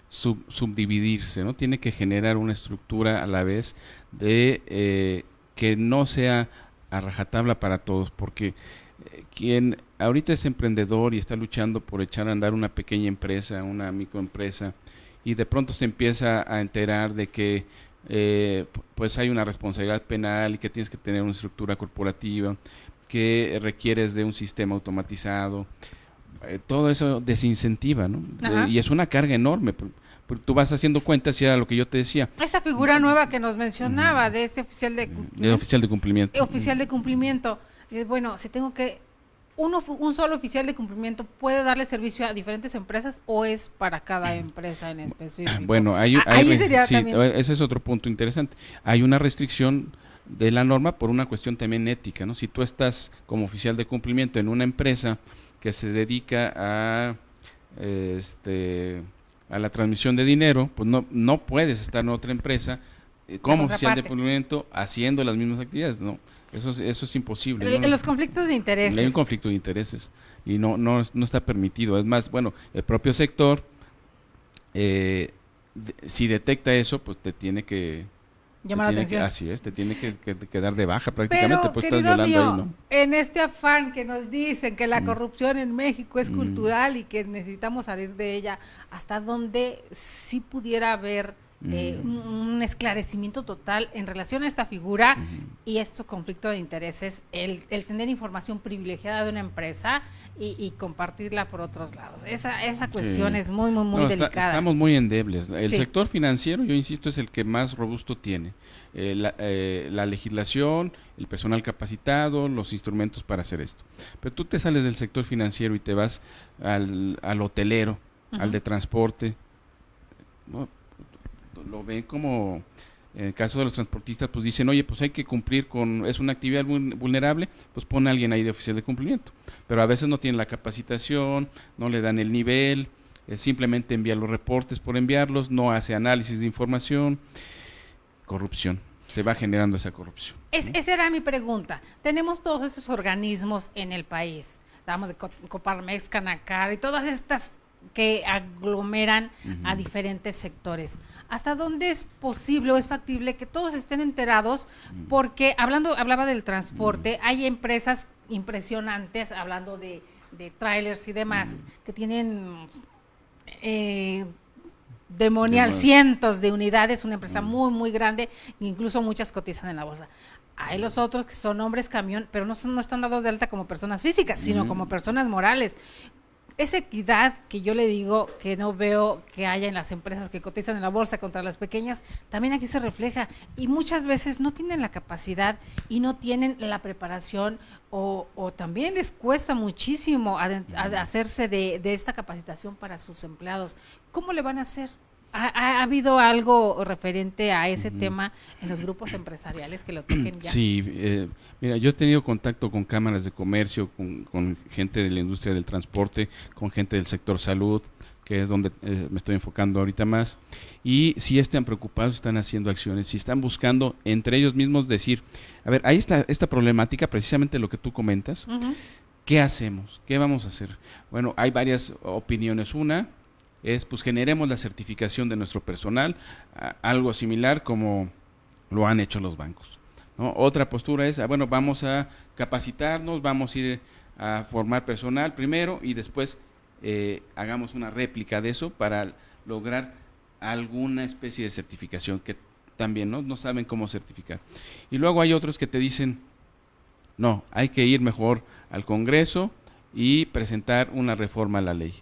subdividirse, ¿no? Tiene que generar una estructura a la vez de que no sea a rajatabla para todos, porque quien ahorita es emprendedor y está luchando por echar a andar una pequeña empresa, una microempresa, y de pronto se empieza a enterar de que pues hay una responsabilidad penal y que tienes que tener una estructura corporativa, que requieres de un sistema automatizado, todo eso desincentiva, ¿no? Y es una carga enorme. Tú vas haciendo cuentas y era lo que yo te decía. Esta figura nueva que nos mencionaba de este oficial de cumplimiento. De oficial de cumplimiento. Oficial de cumplimiento. Bueno, si tengo que... ¿Un solo oficial de cumplimiento puede darle servicio a diferentes empresas o es para cada empresa en específico? Bueno, ahí sería también... ese es otro punto interesante. Hay una restricción de la norma por una cuestión también ética, ¿no? Si tú estás como oficial de cumplimiento en una empresa que se dedica a la transmisión de dinero, pues no puedes estar en otra empresa como oficial de cumplimiento haciendo las mismas actividades, ¿no? Eso es imposible. Los conflictos de intereses. Hay un conflicto de intereses y no está permitido. Es más, bueno, el propio sector, si detecta eso, pues te tiene que llamar la atención. Así es, te tiene que dar de baja prácticamente. Pero, pues querido estás violando mío, ahí, ¿no? En este afán que nos dicen que la corrupción en México es cultural y que necesitamos salir de ella, ¿hasta dónde sí pudiera haber un esclarecimiento total en relación a esta figura y este conflicto de intereses, el tener información privilegiada de una empresa y compartirla por otros lados? Esa cuestión es muy delicada. Estamos muy endebles. El sector financiero, yo insisto, es el que más robusto tiene. La legislación, el personal capacitado, los instrumentos para hacer esto. Pero tú te sales del sector financiero y te vas al hotelero, al de transporte, ¿no? Lo ven como, en el caso de los transportistas, pues dicen, oye, pues hay que cumplir es una actividad vulnerable, pues pon a alguien ahí de oficial de cumplimiento. Pero a veces no tienen la capacitación, no le dan el nivel, simplemente envía los reportes por enviarlos, no hace análisis de información. Corrupción, se va generando esa corrupción. Esa era mi pregunta. Tenemos todos esos organismos en el país, hablamos de Coparmex, Canacar y todas estas que aglomeran a diferentes sectores. ¿Hasta dónde es posible o es factible que todos estén enterados? Porque hablaba del transporte, hay empresas impresionantes, hablando de trailers y demás, que tienen cientos de unidades, una empresa muy grande, incluso muchas cotizan en la bolsa. Hay los otros que son hombres camión, pero no están dados de alta como personas físicas, sino como personas morales. Esa equidad que yo le digo que no veo que haya en las empresas que cotizan en la bolsa contra las pequeñas, también aquí se refleja y muchas veces no tienen la capacidad y no tienen la preparación o también les cuesta muchísimo hacerse de esta capacitación para sus empleados. ¿Cómo le van a hacer? ¿Ha habido algo referente a ese tema en los grupos empresariales que lo toquen ya? Sí, mira, yo he tenido contacto con cámaras de comercio, con gente de la industria del transporte, con gente del sector salud, que es donde me estoy enfocando ahorita más, y sí están preocupados, están haciendo acciones, sí están buscando entre ellos mismos decir, a ver, ahí está esta problemática, precisamente lo que tú comentas, ¿qué hacemos? ¿Qué vamos a hacer? Bueno, hay varias opiniones. Una es pues generemos la certificación de nuestro personal, algo similar como lo han hecho los bancos, ¿no? Otra postura es, bueno, vamos a capacitarnos, vamos a ir a formar personal primero y después hagamos una réplica de eso para lograr alguna especie de certificación que también no saben cómo certificar. Y luego hay otros que te dicen, no, hay que ir mejor al Congreso y presentar una reforma a la ley,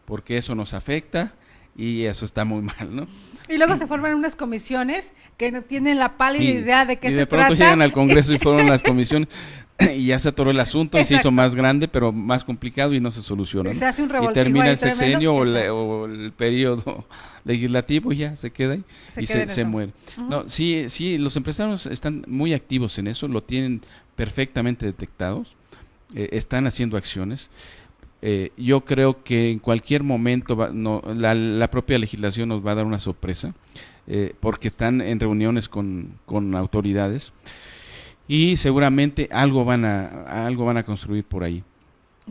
porque eso nos afecta y eso está muy mal, ¿no? Y luego se forman unas comisiones que no tienen la pálida idea de qué se trata. Y de pronto llegan al Congreso y fueron las comisiones y ya se atoró el asunto. Exacto. Y se hizo más grande, pero más complicado y no se solucionó. Y se hace un revoltijo. Y termina el sexenio o el periodo legislativo y ya se queda ahí y se muere. Uh-huh. No, sí, los empresarios están muy activos en eso, lo tienen perfectamente detectados, están haciendo acciones. Yo creo que en cualquier momento la propia legislación nos va a dar una sorpresa, porque están en reuniones con autoridades y seguramente algo van a construir por ahí.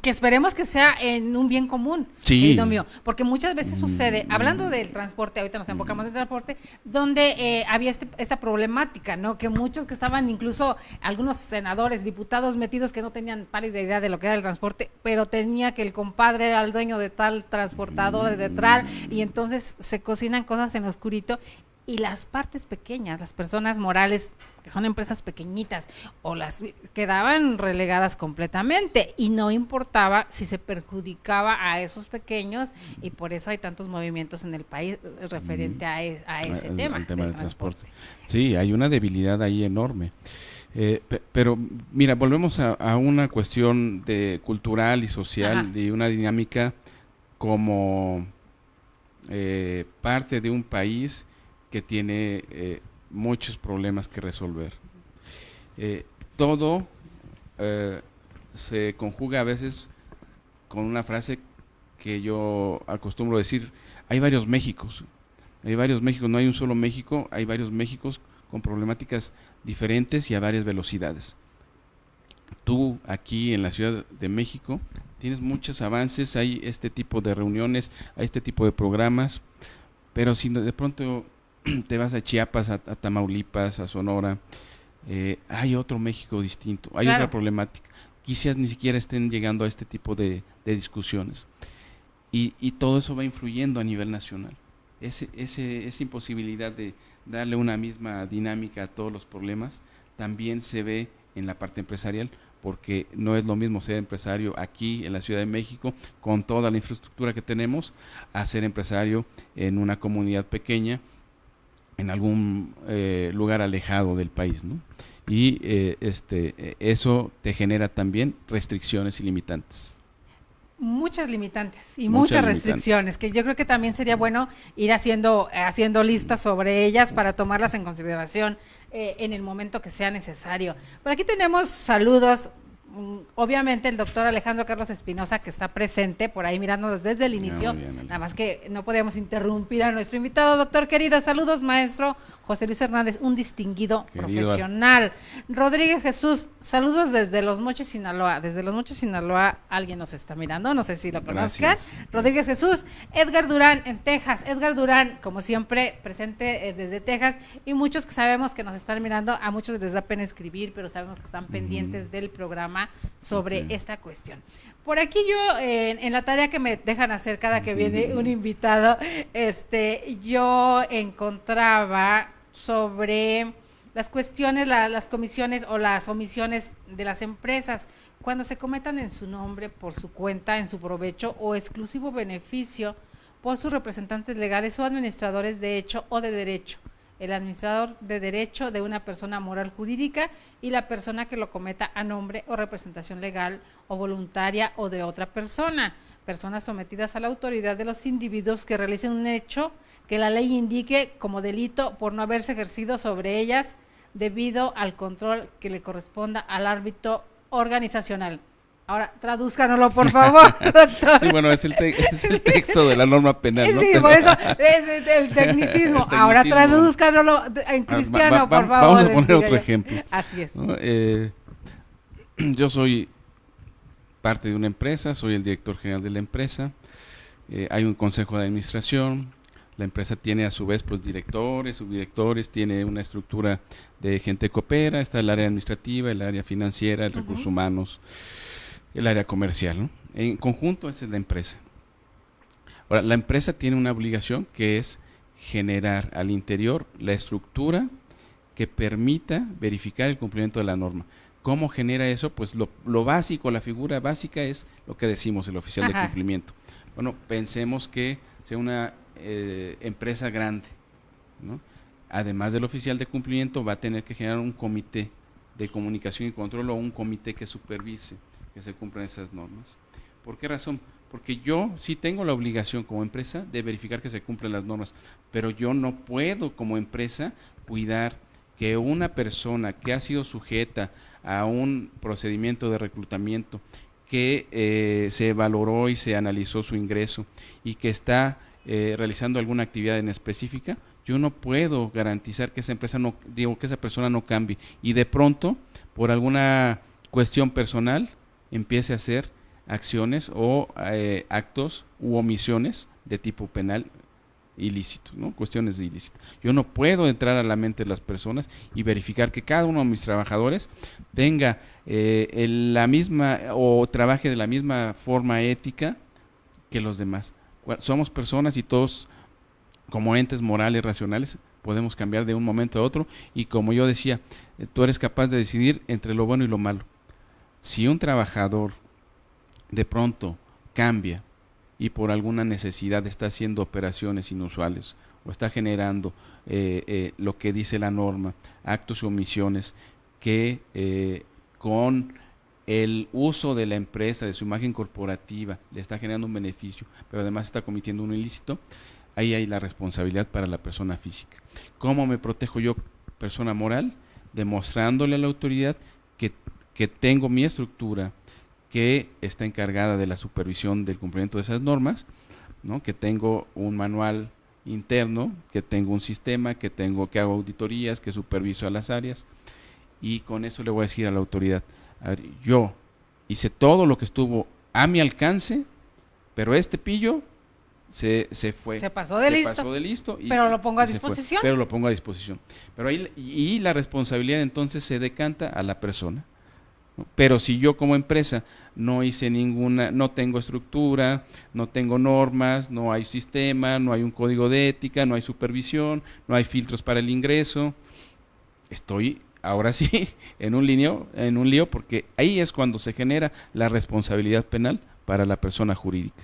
Que esperemos que sea en un bien común, sí, querido mío, porque muchas veces sucede, hablando del transporte, ahorita nos enfocamos en el transporte, donde había esta problemática, ¿no? Que muchos que estaban, incluso algunos senadores, diputados metidos que no tenían pálida idea de lo que era el transporte, pero tenía que el compadre era el dueño de tal transportador, de tal, y entonces se cocinan cosas en lo oscurito, y las partes pequeñas, las personas morales, que son empresas pequeñitas, o las quedaban relegadas completamente, y no importaba si se perjudicaba a esos pequeños, y por eso hay tantos movimientos en el país referente a ese tema, al tema del transporte. Sí, hay una debilidad ahí enorme. Pero mira, volvemos a una cuestión de cultural y social, de una dinámica como parte de un país que tiene muchos problemas que resolver. Todo se conjuga a veces con una frase que yo acostumbro decir: hay varios Méxicos, no hay un solo México, hay varios Méxicos con problemáticas diferentes y a varias velocidades. Tú aquí en la Ciudad de México tienes muchos avances, hay este tipo de reuniones, hay este tipo de programas, pero si de pronto te vas a Chiapas, a Tamaulipas, a Sonora, hay otro México distinto, hay otra problemática. Quizás ni siquiera estén llegando a este tipo de discusiones. Y todo eso va influyendo a nivel nacional. Esa imposibilidad de darle una misma dinámica a todos los problemas también se ve en la parte empresarial, porque no es lo mismo ser empresario aquí en la Ciudad de México con toda la infraestructura que tenemos, a ser empresario en una comunidad pequeña, en algún lugar alejado del país, ¿no? Y eso te genera también restricciones y limitantes. Muchas limitantes y muchas restricciones, que yo creo que también sería bueno ir haciendo listas sobre ellas para tomarlas en consideración en el momento que sea necesario. Por aquí tenemos saludos. Obviamente el doctor Alejandro Carlos Espinosa, que está presente por ahí mirándonos desde el inicio, nada más que no podemos interrumpir a nuestro invitado. Doctor querido, saludos maestro José Luis Hernández, un distinguido profesional. Rodríguez Jesús, saludos desde Los Mochis, Sinaloa. Desde Los Mochis, Sinaloa, alguien nos está mirando, no sé si lo conozcan. Gracias. Rodríguez Jesús. Edgar Durán en Texas. Edgar Durán, como siempre, presente desde Texas, y muchos que sabemos que nos están mirando, a muchos les da pena escribir, pero sabemos que están pendientes del programa sobre esta cuestión. Por aquí yo, en la tarea que me dejan hacer cada que viene un invitado, yo encontraba sobre las cuestiones, las comisiones o las omisiones de las empresas cuando se cometan en su nombre, por su cuenta, en su provecho o exclusivo beneficio por sus representantes legales o administradores de hecho o de derecho. El administrador de derecho de una persona moral jurídica y la persona que lo cometa a nombre o representación legal o voluntaria o de otra persona, personas sometidas a la autoridad de los individuos que realicen un hecho que la ley indique como delito por no haberse ejercido sobre ellas debido al control que le corresponda al árbitro organizacional. Ahora, tradúzcanoslo, por favor, doctor. Sí, bueno, es el texto de la norma penal, ¿no? Sí, por eso, es el tecnicismo. Ahora, tradúzcanoslo en cristiano, por favor. Vamos a poner otro ejemplo. Así es. ¿No? Yo soy parte de una empresa, soy el director general de la empresa, hay un consejo de administración, la empresa tiene a su vez pues directores, subdirectores, tiene una estructura de gente que opera, está el área administrativa, el área financiera, el recursos humanos, el área comercial, ¿no? En conjunto esa es la empresa. Ahora, la empresa tiene una obligación que es generar al interior la estructura que permita verificar el cumplimiento de la norma. ¿Cómo genera eso? Pues lo básico, la figura básica es lo que decimos, el oficial de cumplimiento. Bueno, pensemos que sea una empresa grande, ¿no? Además del oficial de cumplimiento va a tener que generar un comité de comunicación y control o un comité que supervise que se cumplan esas normas. ¿Por qué razón? Porque yo sí tengo la obligación como empresa de verificar que se cumplen las normas, pero yo no puedo como empresa cuidar que una persona que ha sido sujeta a un procedimiento de reclutamiento, que se valoró y se analizó su ingreso y que está realizando alguna actividad en específica, yo no puedo garantizar que esa empresa no, digo, que esa persona no cambie y de pronto, por alguna cuestión personal, empiece a hacer acciones o actos u omisiones de tipo penal ilícito, ¿no? Cuestiones de ilícito. Yo no puedo entrar a la mente de las personas y verificar que cada uno de mis trabajadores tenga la misma o trabaje de la misma forma ética que los demás. Somos personas y todos como entes morales racionales podemos cambiar de un momento a otro y como yo decía, tú eres capaz de decidir entre lo bueno y lo malo. Si un trabajador de pronto cambia y por alguna necesidad está haciendo operaciones inusuales o está generando lo que dice la norma, actos y omisiones que con el uso de la empresa, de su imagen corporativa, le está generando un beneficio, pero además está cometiendo un ilícito, ahí hay la responsabilidad para la persona física. ¿Cómo me protejo yo, persona moral? Demostrándole a la autoridad que tengo mi estructura, que está encargada de la supervisión del cumplimiento de esas normas, ¿no? Que tengo un manual interno, que tengo un sistema, que hago auditorías, que superviso a las áreas, y con eso le voy a decir a la autoridad, a ver, yo hice todo lo que estuvo a mi alcance, pero este pillo se fue. Se pasó de listo. Pero lo pongo a disposición. Pero lo pongo a disposición. Pero ahí, y la responsabilidad entonces se decanta a la persona, ¿no? Pero si yo como empresa no hice no tengo estructura, no tengo normas, no hay sistema, no hay un código de ética, no hay supervisión, no hay filtros para el ingreso, estoy ahora sí en un lío porque ahí es cuando se genera la responsabilidad penal para la persona jurídica.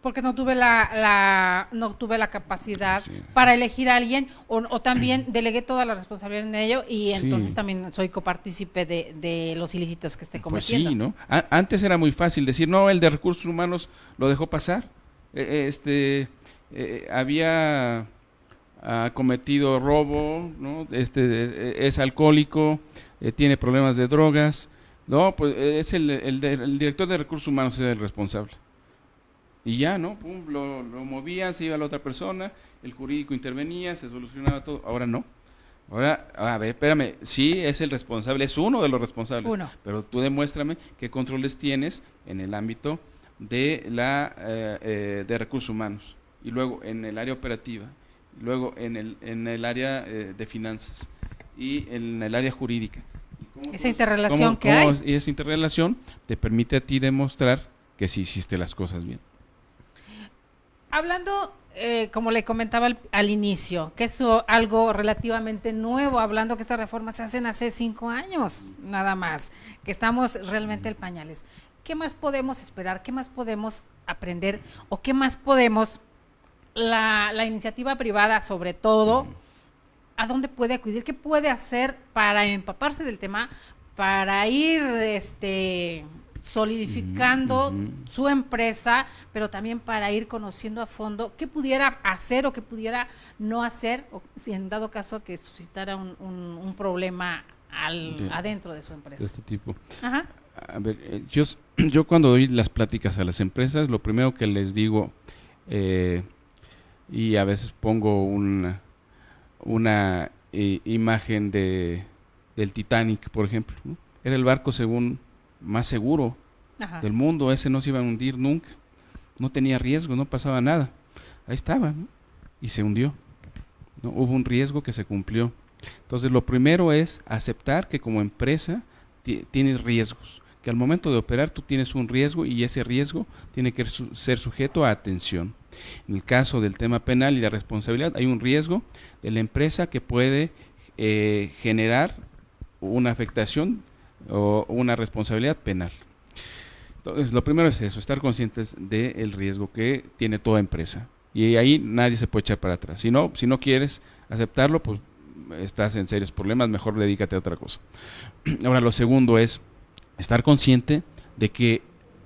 Porque no tuve la capacidad para elegir a alguien o también delegué toda la responsabilidad en ello y entonces también soy copartícipe de los ilícitos que esté cometiendo. Pues sí, ¿no? Antes era muy fácil decir, no, el de recursos humanos lo dejó pasar, había cometido robo, ¿no? Es alcohólico, tiene problemas de drogas, no, pues es el director de recursos humanos es el responsable. Y ya, ¿no? Pum, lo movían, se iba a la otra persona, el jurídico intervenía, se solucionaba todo. Ahora no. Ahora, a ver, espérame, sí es el responsable, es uno de los responsables. Pero tú demuéstrame qué controles tienes en el ámbito de de recursos humanos, y luego en el área operativa, y luego en el área de finanzas, y en el área jurídica. Esa interrelación que hay. Y esa interrelación te permite a ti demostrar que sí hiciste las cosas bien. Hablando, como le comentaba al inicio, que es algo relativamente nuevo, hablando que estas reformas se hacen hace 5 años, nada más, que estamos realmente en pañales. ¿Qué más podemos esperar? ¿Qué más podemos aprender? ¿O qué más podemos, la iniciativa privada sobre todo, a dónde puede acudir? ¿Qué puede hacer para empaparse del tema, para ir solidificando su empresa, pero también para ir conociendo a fondo qué pudiera hacer o qué pudiera no hacer, o si en dado caso que suscitara un problema adentro de su empresa? De este tipo. Ajá. A ver, yo cuando doy las pláticas a las empresas, lo primero que les digo, y a veces pongo una imagen del Titanic, por ejemplo, ¿no? Era el barco según más seguro del mundo, ese no se iba a hundir nunca, no tenía riesgo, no pasaba nada, ahí estaba, ¿no? Y se hundió, ¿no? Hubo un riesgo que se cumplió. Entonces lo primero es aceptar que como empresa tienes riesgos, que al momento de operar tú tienes un riesgo y ese riesgo tiene que ser sujeto a atención. En el caso del tema penal y la responsabilidad, hay un riesgo de la empresa que puede generar una afectación o una responsabilidad penal. Entonces, lo primero es eso, estar conscientes del riesgo que tiene toda empresa. Y ahí nadie se puede echar para atrás. Si no quieres aceptarlo, pues estás en serios problemas, mejor dedícate a otra cosa. Ahora, lo segundo es estar consciente de que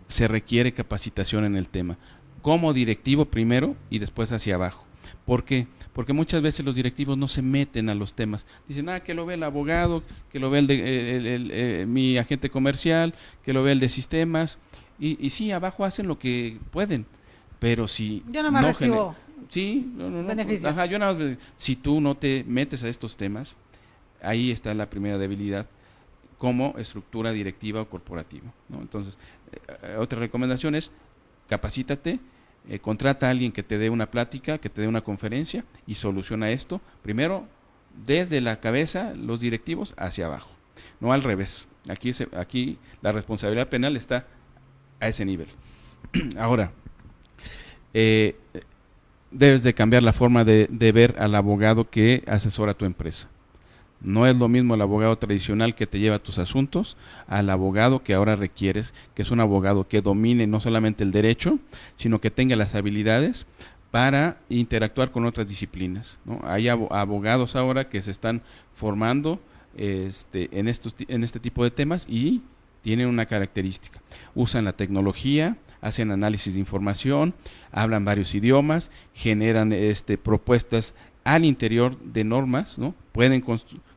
se requiere capacitación en el tema, como directivo primero y después hacia abajo. ¿Por qué? Porque muchas veces los directivos no se meten a los temas. Dicen, que lo ve el abogado, que lo ve mi agente comercial, que lo ve el de sistemas. Y sí, abajo hacen lo que pueden. Pero si yo nomás recibo beneficios. Ajá, si tú no te metes a estos temas, ahí está la primera debilidad como estructura directiva o corporativa, ¿no? Entonces, otra recomendación es capacítate, contrata a alguien que te dé una plática, que te dé una conferencia y soluciona esto, primero desde la cabeza, los directivos hacia abajo, no al revés. Aquí la responsabilidad penal está a ese nivel. Ahora, debes de cambiar la forma de ver al abogado que asesora tu empresa. No es lo mismo el abogado tradicional que te lleva tus asuntos al abogado que ahora requieres, que es un abogado que domine no solamente el derecho, sino que tenga las habilidades para interactuar con otras disciplinas, ¿no? Hay abogados ahora que se están formando en este tipo de temas y tienen una característica. Usan la tecnología, hacen análisis de información, hablan varios idiomas, generan propuestas al interior de normas, ¿no? Pueden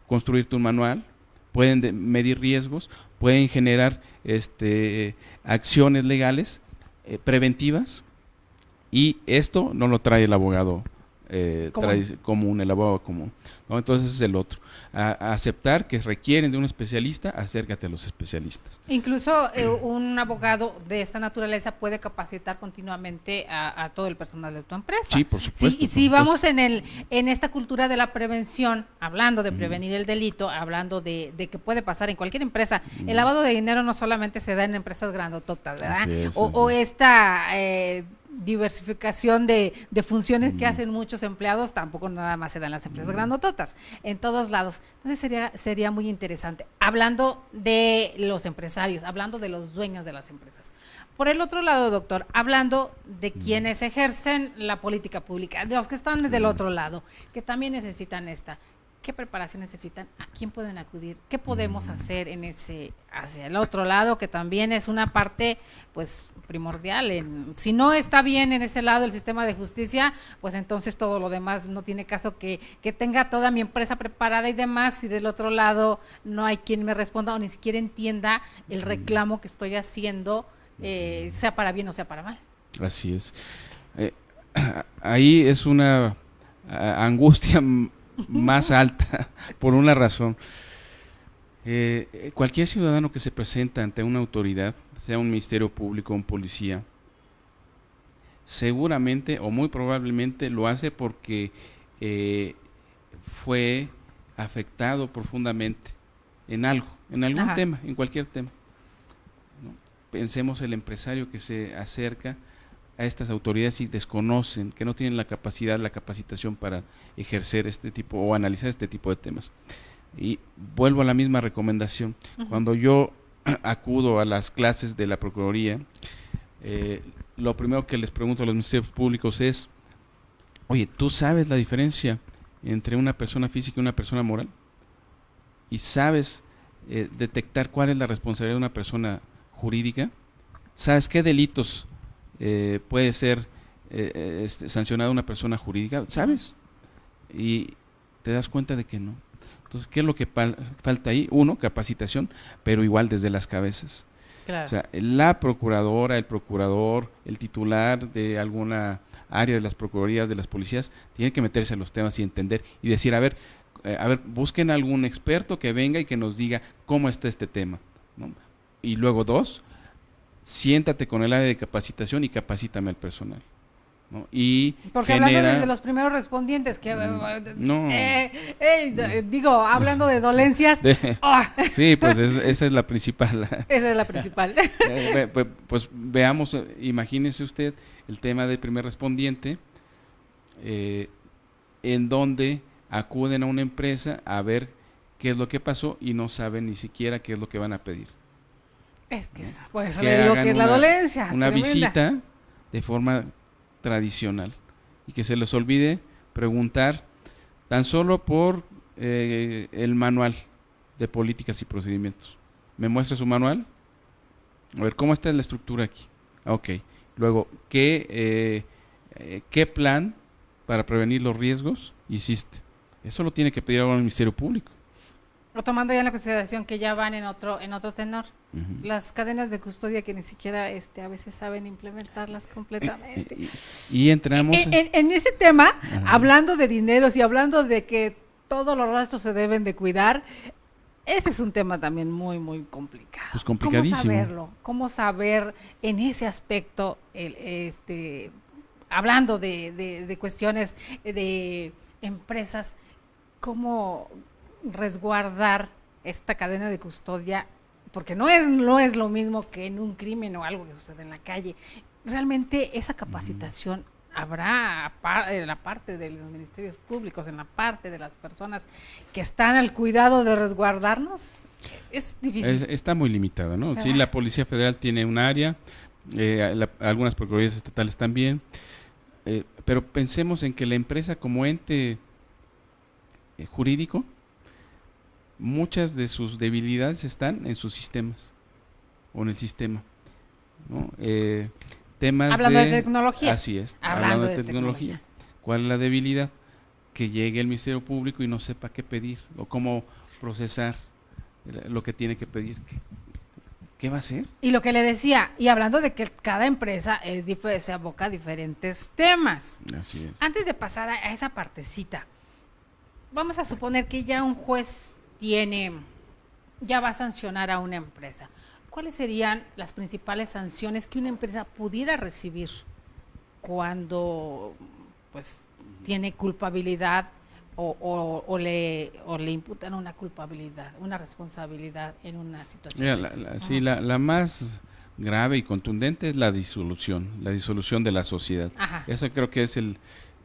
construirte un manual, pueden medir riesgos, pueden generar acciones legales preventivas, y esto no lo trae el abogado común, el abogado común, ¿no? Entonces es el otro. A aceptar que requieren de un especialista, acércate a los especialistas. Incluso un abogado de esta naturaleza puede capacitar continuamente a todo el personal de tu empresa. Sí, por supuesto. Sí, y si vamos en esta cultura de la prevención, hablando de prevenir el delito, hablando de que puede pasar en cualquier empresa, el lavado de dinero no solamente se da en empresas grandototas, ¿verdad? O esta diversificación de funciones que hacen muchos empleados, tampoco nada más se dan en las empresas grandototas, en todos lados. Entonces sería muy interesante, hablando de los empresarios, hablando de los dueños de las empresas. Por el otro lado, doctor, hablando de quienes ejercen la política pública, de los que están del otro lado, que también necesitan ¿qué preparación necesitan? ¿A quién pueden acudir? ¿Qué podemos hacer hacia el otro lado, que también es una parte, pues, primordial? Si no está bien en ese lado el sistema de justicia, pues entonces todo lo demás no tiene caso que tenga toda mi empresa preparada y demás, si del otro lado no hay quien me responda o ni siquiera entienda el reclamo que estoy haciendo, sea para bien o sea para mal. Así es. Ahí es una angustia más alta, por una razón. Cualquier ciudadano que se presenta ante una autoridad, sea un ministerio público o un policía, seguramente o muy probablemente lo hace porque fue afectado profundamente en algo, en algún tema, en cualquier tema, ¿no? Pensemos el empresario que se acerca a estas autoridades y desconocen, que no tienen la capacidad, la capacitación para ejercer este tipo o analizar este tipo de temas. Y vuelvo a la misma recomendación. Cuando yo acudo a las clases de la Procuraduría, lo primero que les pregunto a los ministerios públicos es, oye, ¿tú sabes la diferencia entre una persona física y una persona moral? ¿Y sabes detectar cuál es la responsabilidad de una persona jurídica? ¿Sabes qué delitos puede ser sancionada una persona jurídica? ¿Sabes? Y te das cuenta de que no. Entonces, ¿qué es lo que falta ahí? Uno, capacitación, pero igual desde las cabezas. Claro. O sea, la procuradora, el procurador, el titular de alguna área de las procuradurías, de las policías, tienen que meterse en los temas y entender y decir, a ver, busquen algún experto que venga y que nos diga cómo está este tema, ¿no? Y luego, dos, siéntate con el área de capacitación y capacítame al personal, ¿no? Y porque hablando de los primeros respondientes, que digo, hablando de dolencias, sí, pues esa es la principal. Esa es la principal. Pues veamos, imagínese usted el tema del primer respondiente, en donde acuden a una empresa a ver qué es lo que pasó y no saben ni siquiera qué es lo que van a pedir. Es que por eso le digo que es la dolencia. Una tremenda. visita de forma tradicional y que se les olvide preguntar tan solo por el manual de políticas y procedimientos. ¿Me muestra su manual? A ver, ¿cómo está la estructura aquí? Ok. Luego, ¿qué plan para prevenir los riesgos hiciste? Eso lo tiene que pedir ahora el Ministerio Público. O tomando ya en la consideración que ya van en otro tenor. Uh-huh. Las cadenas de custodia que ni siquiera a veces saben implementarlas completamente. Y entramos... En ese tema, uh-huh, hablando de dineros y hablando de que todos los rastros se deben de cuidar, ese es un tema también muy, muy complicado. Pues complicadísimo. ¿Cómo saberlo? ¿Cómo saber en ese aspecto, hablando de cuestiones de empresas, cómo resguardar esta cadena de custodia? Porque no es lo mismo que en un crimen o algo que sucede en la calle. Realmente esa capacitación habrá en la parte de los ministerios públicos, en la parte de las personas que están al cuidado de resguardarnos. Es difícil. Está muy limitada, ¿no? Sí, la Policía Federal tiene un área, algunas procuradurías estatales también, pero pensemos en que la empresa como ente jurídico, muchas de sus debilidades están en sus sistemas o en el sistema, ¿no? Temas hablando de tecnología. Así es, hablando de tecnología. ¿Cuál es la debilidad? Que llegue el Ministerio Público y no sepa qué pedir o cómo procesar lo que tiene que pedir. ¿Qué va a hacer? Y lo que le decía, y hablando de que cada empresa se aboca a diferentes temas. Así es. Antes de pasar a esa partecita, vamos a suponer que ya un juez ya va a sancionar a una empresa. ¿Cuáles serían las principales sanciones que una empresa pudiera recibir cuando pues tiene culpabilidad o le imputan una culpabilidad, una responsabilidad en una situación? Mira, la más grave y contundente es la disolución de la sociedad. Ajá. Eso creo que es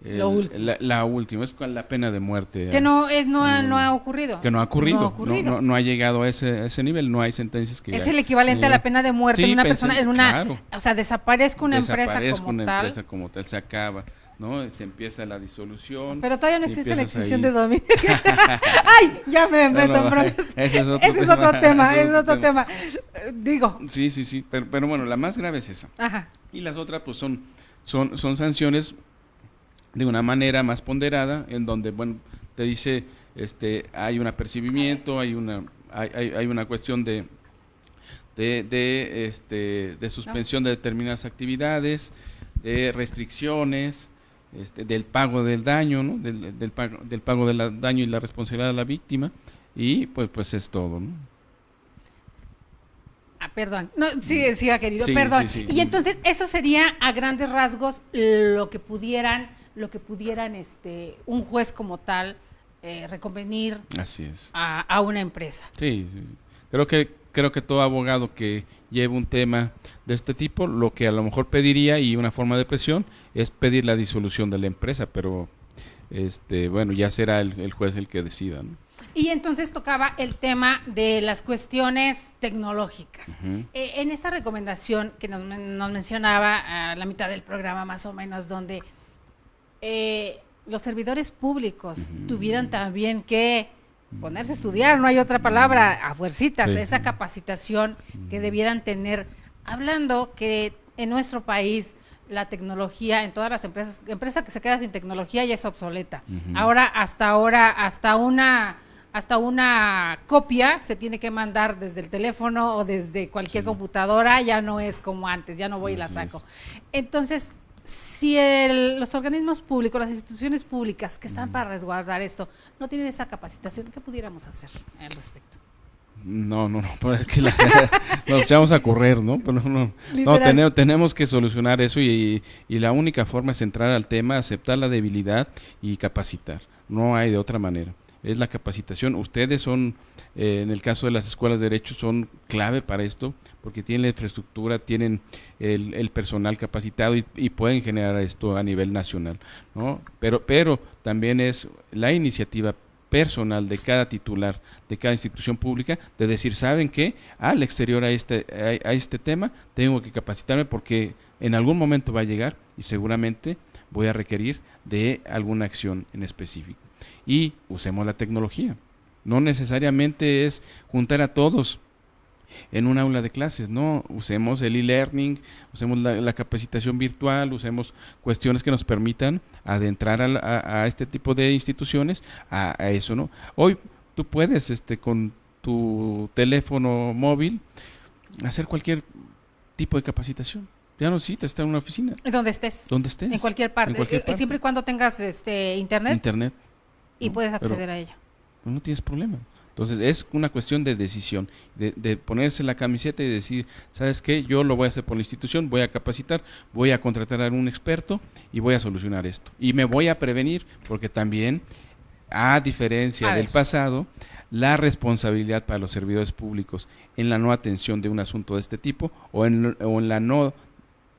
la última, es con la pena de muerte. Que no ha ocurrido. Que no ha ocurrido. No ha llegado a ese nivel, no hay sentencias que... Es el equivalente a la pena de muerte en una persona, claro. O sea, desaparezca una empresa como tal, se acaba, ¿no? Se empieza la disolución. Pero todavía no existe la extinción de dominio. ¡Ay! Ya me meto en bromas. Ese es otro tema. Digo. Sí. Pero bueno, la más grave es esa. Ajá. Y las otras, pues son sanciones de una manera más ponderada, en donde, bueno, te dice, hay un apercibimiento, hay una cuestión de suspensión de determinadas actividades, de restricciones, del pago del daño, ¿no? Del pago del daño y la responsabilidad de la víctima, y pues es todo, ¿no? Perdón, no, siga querido, perdón. Sí. Y entonces eso sería a grandes rasgos lo que pudieran un juez como tal reconvenir. Así es. A una empresa. Sí. Creo que todo abogado que lleve un tema de este tipo, lo que a lo mejor pediría, y una forma de presión, es pedir la disolución de la empresa, pero bueno, ya será el juez el que decida, ¿no? Y entonces tocaba el tema de las cuestiones tecnológicas. Uh-huh. En esta recomendación que nos mencionaba a la mitad del programa más o menos, donde los servidores públicos uh-huh. tuvieran también que ponerse a estudiar, no hay otra palabra, a fuercitas, esa capacitación que debieran tener, hablando que en nuestro país la tecnología en todas las empresa que se queda sin tecnología ya es obsoleta. Uh-huh. Hasta una copia se tiene que mandar desde el teléfono o desde cualquier computadora, ya no es como antes, ya no voy y la saco. Entonces, si los organismos públicos, las instituciones públicas que están para resguardar esto, no tienen esa capacitación, ¿qué pudiéramos hacer al respecto? No, pero es que nos echamos a correr, ¿no? Pero no, tenemos que solucionar eso y la única forma es entrar al tema, aceptar la debilidad y capacitar. No hay de otra manera. Es la capacitación. Ustedes son, en el caso de las escuelas de Derecho, son clave para esto, porque tienen la infraestructura, tienen el personal capacitado y pueden generar esto a nivel nacional, ¿no? Pero también es la iniciativa personal de cada titular, de cada institución pública, de decir, ¿saben qué? Al exterior a este tema tengo que capacitarme porque en algún momento va a llegar y seguramente voy a requerir de alguna acción en específico. Y usemos la tecnología. No necesariamente es juntar a todos en un aula de clases, no, usemos el e-learning, usemos la capacitación virtual, usemos cuestiones que nos permitan adentrar a este tipo de instituciones, a eso, ¿no? Hoy tú puedes con tu teléfono móvil hacer cualquier tipo de capacitación. Ya no necesitas estar en una oficina. Donde estés. Donde estés. En cualquier parte. Siempre y cuando tengas internet. Internet. Y ¿no? Puedes acceder a ella. No tienes problema. Entonces es una cuestión de decisión, de ponerse la camiseta y decir, ¿sabes qué? Yo lo voy a hacer por la institución, voy a capacitar, voy a contratar a un experto y voy a solucionar esto. Y me voy a prevenir, porque también, a diferencia del pasado, la responsabilidad para los servidores públicos en la no atención de un asunto de este tipo o en la no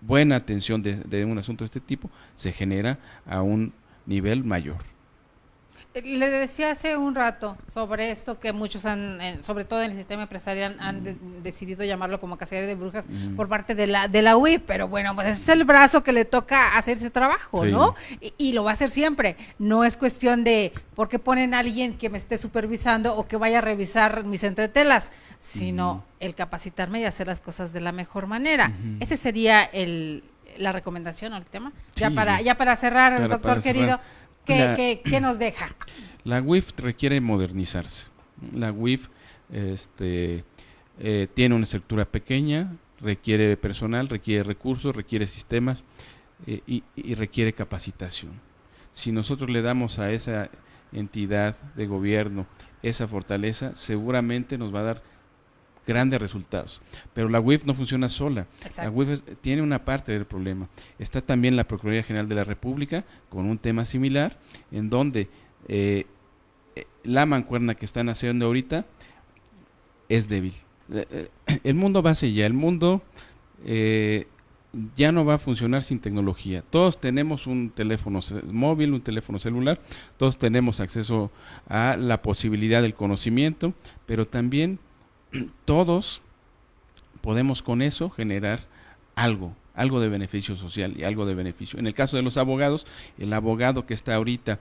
buena atención de un asunto de este tipo se genera a un nivel mayor. Le decía hace un rato sobre esto que muchos sobre todo en el sistema empresarial han decidido llamarlo como cacería de brujas por parte de la UIF, pero bueno, pues ese es el brazo que le toca hacer ese trabajo, sí, ¿no? Y lo va a hacer siempre. No es cuestión de por qué ponen a alguien que me esté supervisando o que vaya a revisar mis entretelas, sino el capacitarme y hacer las cosas de la mejor manera. Ese sería la recomendación o el tema. Sí, ya para cerrar, doctor querido. ¿Qué nos deja? La UIF requiere modernizarse. La UIF tiene una estructura pequeña, requiere personal, requiere recursos, requiere sistemas y requiere capacitación. Si nosotros le damos a esa entidad de gobierno esa fortaleza, seguramente nos va a dar grandes resultados, pero la UIF no funciona sola. Exacto. La UIF tiene una parte del problema. Está también la Procuraduría General de la República con un tema similar, en donde la mancuerna que están haciendo ahorita es débil. El mundo va hacia allá, el mundo ya no va a funcionar sin tecnología. Todos tenemos un teléfono móvil, un teléfono celular, todos tenemos acceso a la posibilidad del conocimiento, pero también todos podemos con eso generar algo de beneficio social y algo de beneficio. En el caso de los abogados, el abogado que está ahorita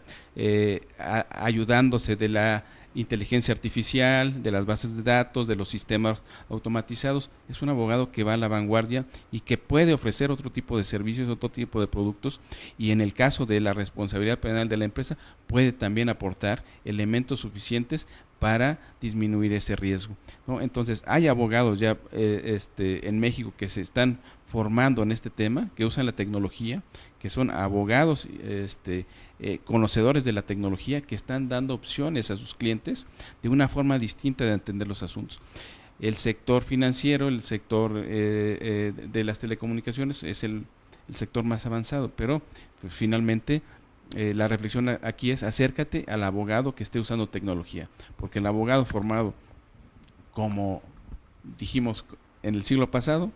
ayudándose de la inteligencia artificial, de las bases de datos, de los sistemas automatizados, es un abogado que va a la vanguardia y que puede ofrecer otro tipo de servicios, otro tipo de productos, y en el caso de la responsabilidad penal de la empresa, puede también aportar elementos suficientes para disminuir ese riesgo, ¿no? Entonces, hay abogados ya en México que se están formando en este tema, que usan la tecnología, que son abogados conocedores de la tecnología, que están dando opciones a sus clientes de una forma distinta de entender los asuntos. El sector financiero, el sector de las telecomunicaciones es el sector más avanzado, pero pues, finalmente la reflexión aquí es: acércate al abogado que esté usando tecnología, porque el abogado formado, como dijimos en el siglo pasado,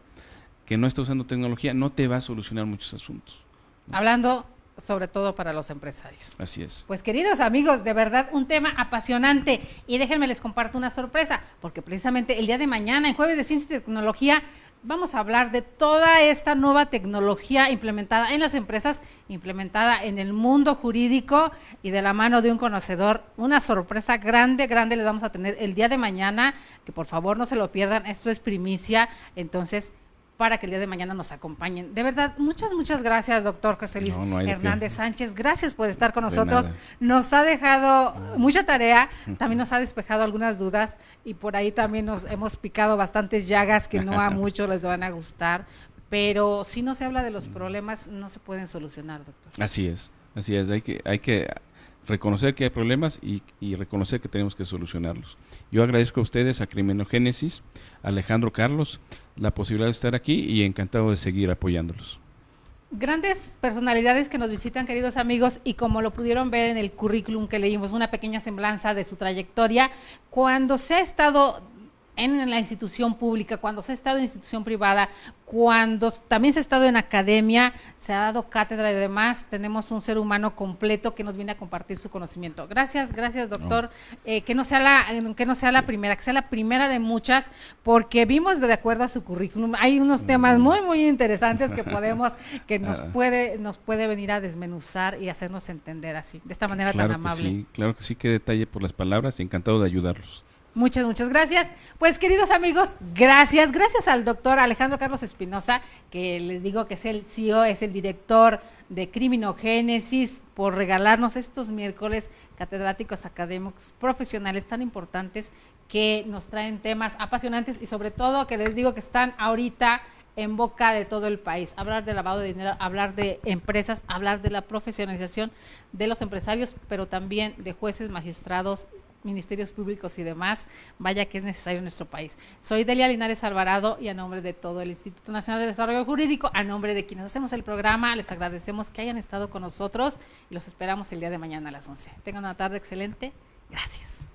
que no está usando tecnología, no te va a solucionar muchos asuntos, ¿no? Hablando sobre todo para los empresarios. Así es. Pues queridos amigos, de verdad un tema apasionante, y déjenme les comparto una sorpresa, porque precisamente el día de mañana, en Jueves de Ciencia y Tecnología, vamos a hablar de toda esta nueva tecnología implementada en las empresas, implementada en el mundo jurídico y de la mano de un conocedor. Una sorpresa grande les vamos a tener el día de mañana, que por favor no se lo pierdan, esto es primicia, entonces para que el día de mañana nos acompañen. De verdad, muchas gracias, doctor José Luis Hernández Sánchez. Gracias por estar con nosotros. Nos ha dejado mucha tarea, también nos ha despejado algunas dudas, y por ahí también nos hemos picado bastantes llagas que no a muchos les van a gustar, pero si no se habla de los problemas, no se pueden solucionar, doctor. Así es. Hay que reconocer que hay problemas y reconocer que tenemos que solucionarlos. Yo agradezco a ustedes, a Criminogénesis, a Alejandro Carlos, la posibilidad de estar aquí y encantado de seguir apoyándolos. Grandes personalidades que nos visitan, queridos amigos, y como lo pudieron ver en el currículum que leímos, una pequeña semblanza de su trayectoria, cuando se ha estado en la institución pública, cuando se ha estado en institución privada, cuando también se ha estado en academia, se ha dado cátedra y demás, tenemos un ser humano completo que nos viene a compartir su conocimiento. Gracias, doctor. No. Que no sea la primera, que sea la primera de muchas, porque vimos de acuerdo a su currículum, hay unos temas muy interesantes que nos puede venir a desmenuzar y hacernos entender así, de esta manera tan amable. Sí, claro que sí, qué detalle por las palabras, encantado de ayudarlos. Muchas gracias. Pues queridos amigos, gracias al doctor Alejandro Carlos Espinosa, que les digo que es el CEO, es el director de Criminogénesis, por regalarnos estos miércoles catedráticos académicos profesionales tan importantes que nos traen temas apasionantes y sobre todo que les digo que están ahorita en boca de todo el país. Hablar de lavado de dinero, hablar de empresas, hablar de la profesionalización de los empresarios, pero también de jueces, magistrados, ministerios públicos y demás, vaya que es necesario en nuestro país. Soy Delia Linares Alvarado y a nombre de todo el Instituto Nacional de Desarrollo Jurídico, a nombre de quienes hacemos el programa, les agradecemos que hayan estado con nosotros y los esperamos el día de mañana a las 11. Tengan una tarde excelente. Gracias.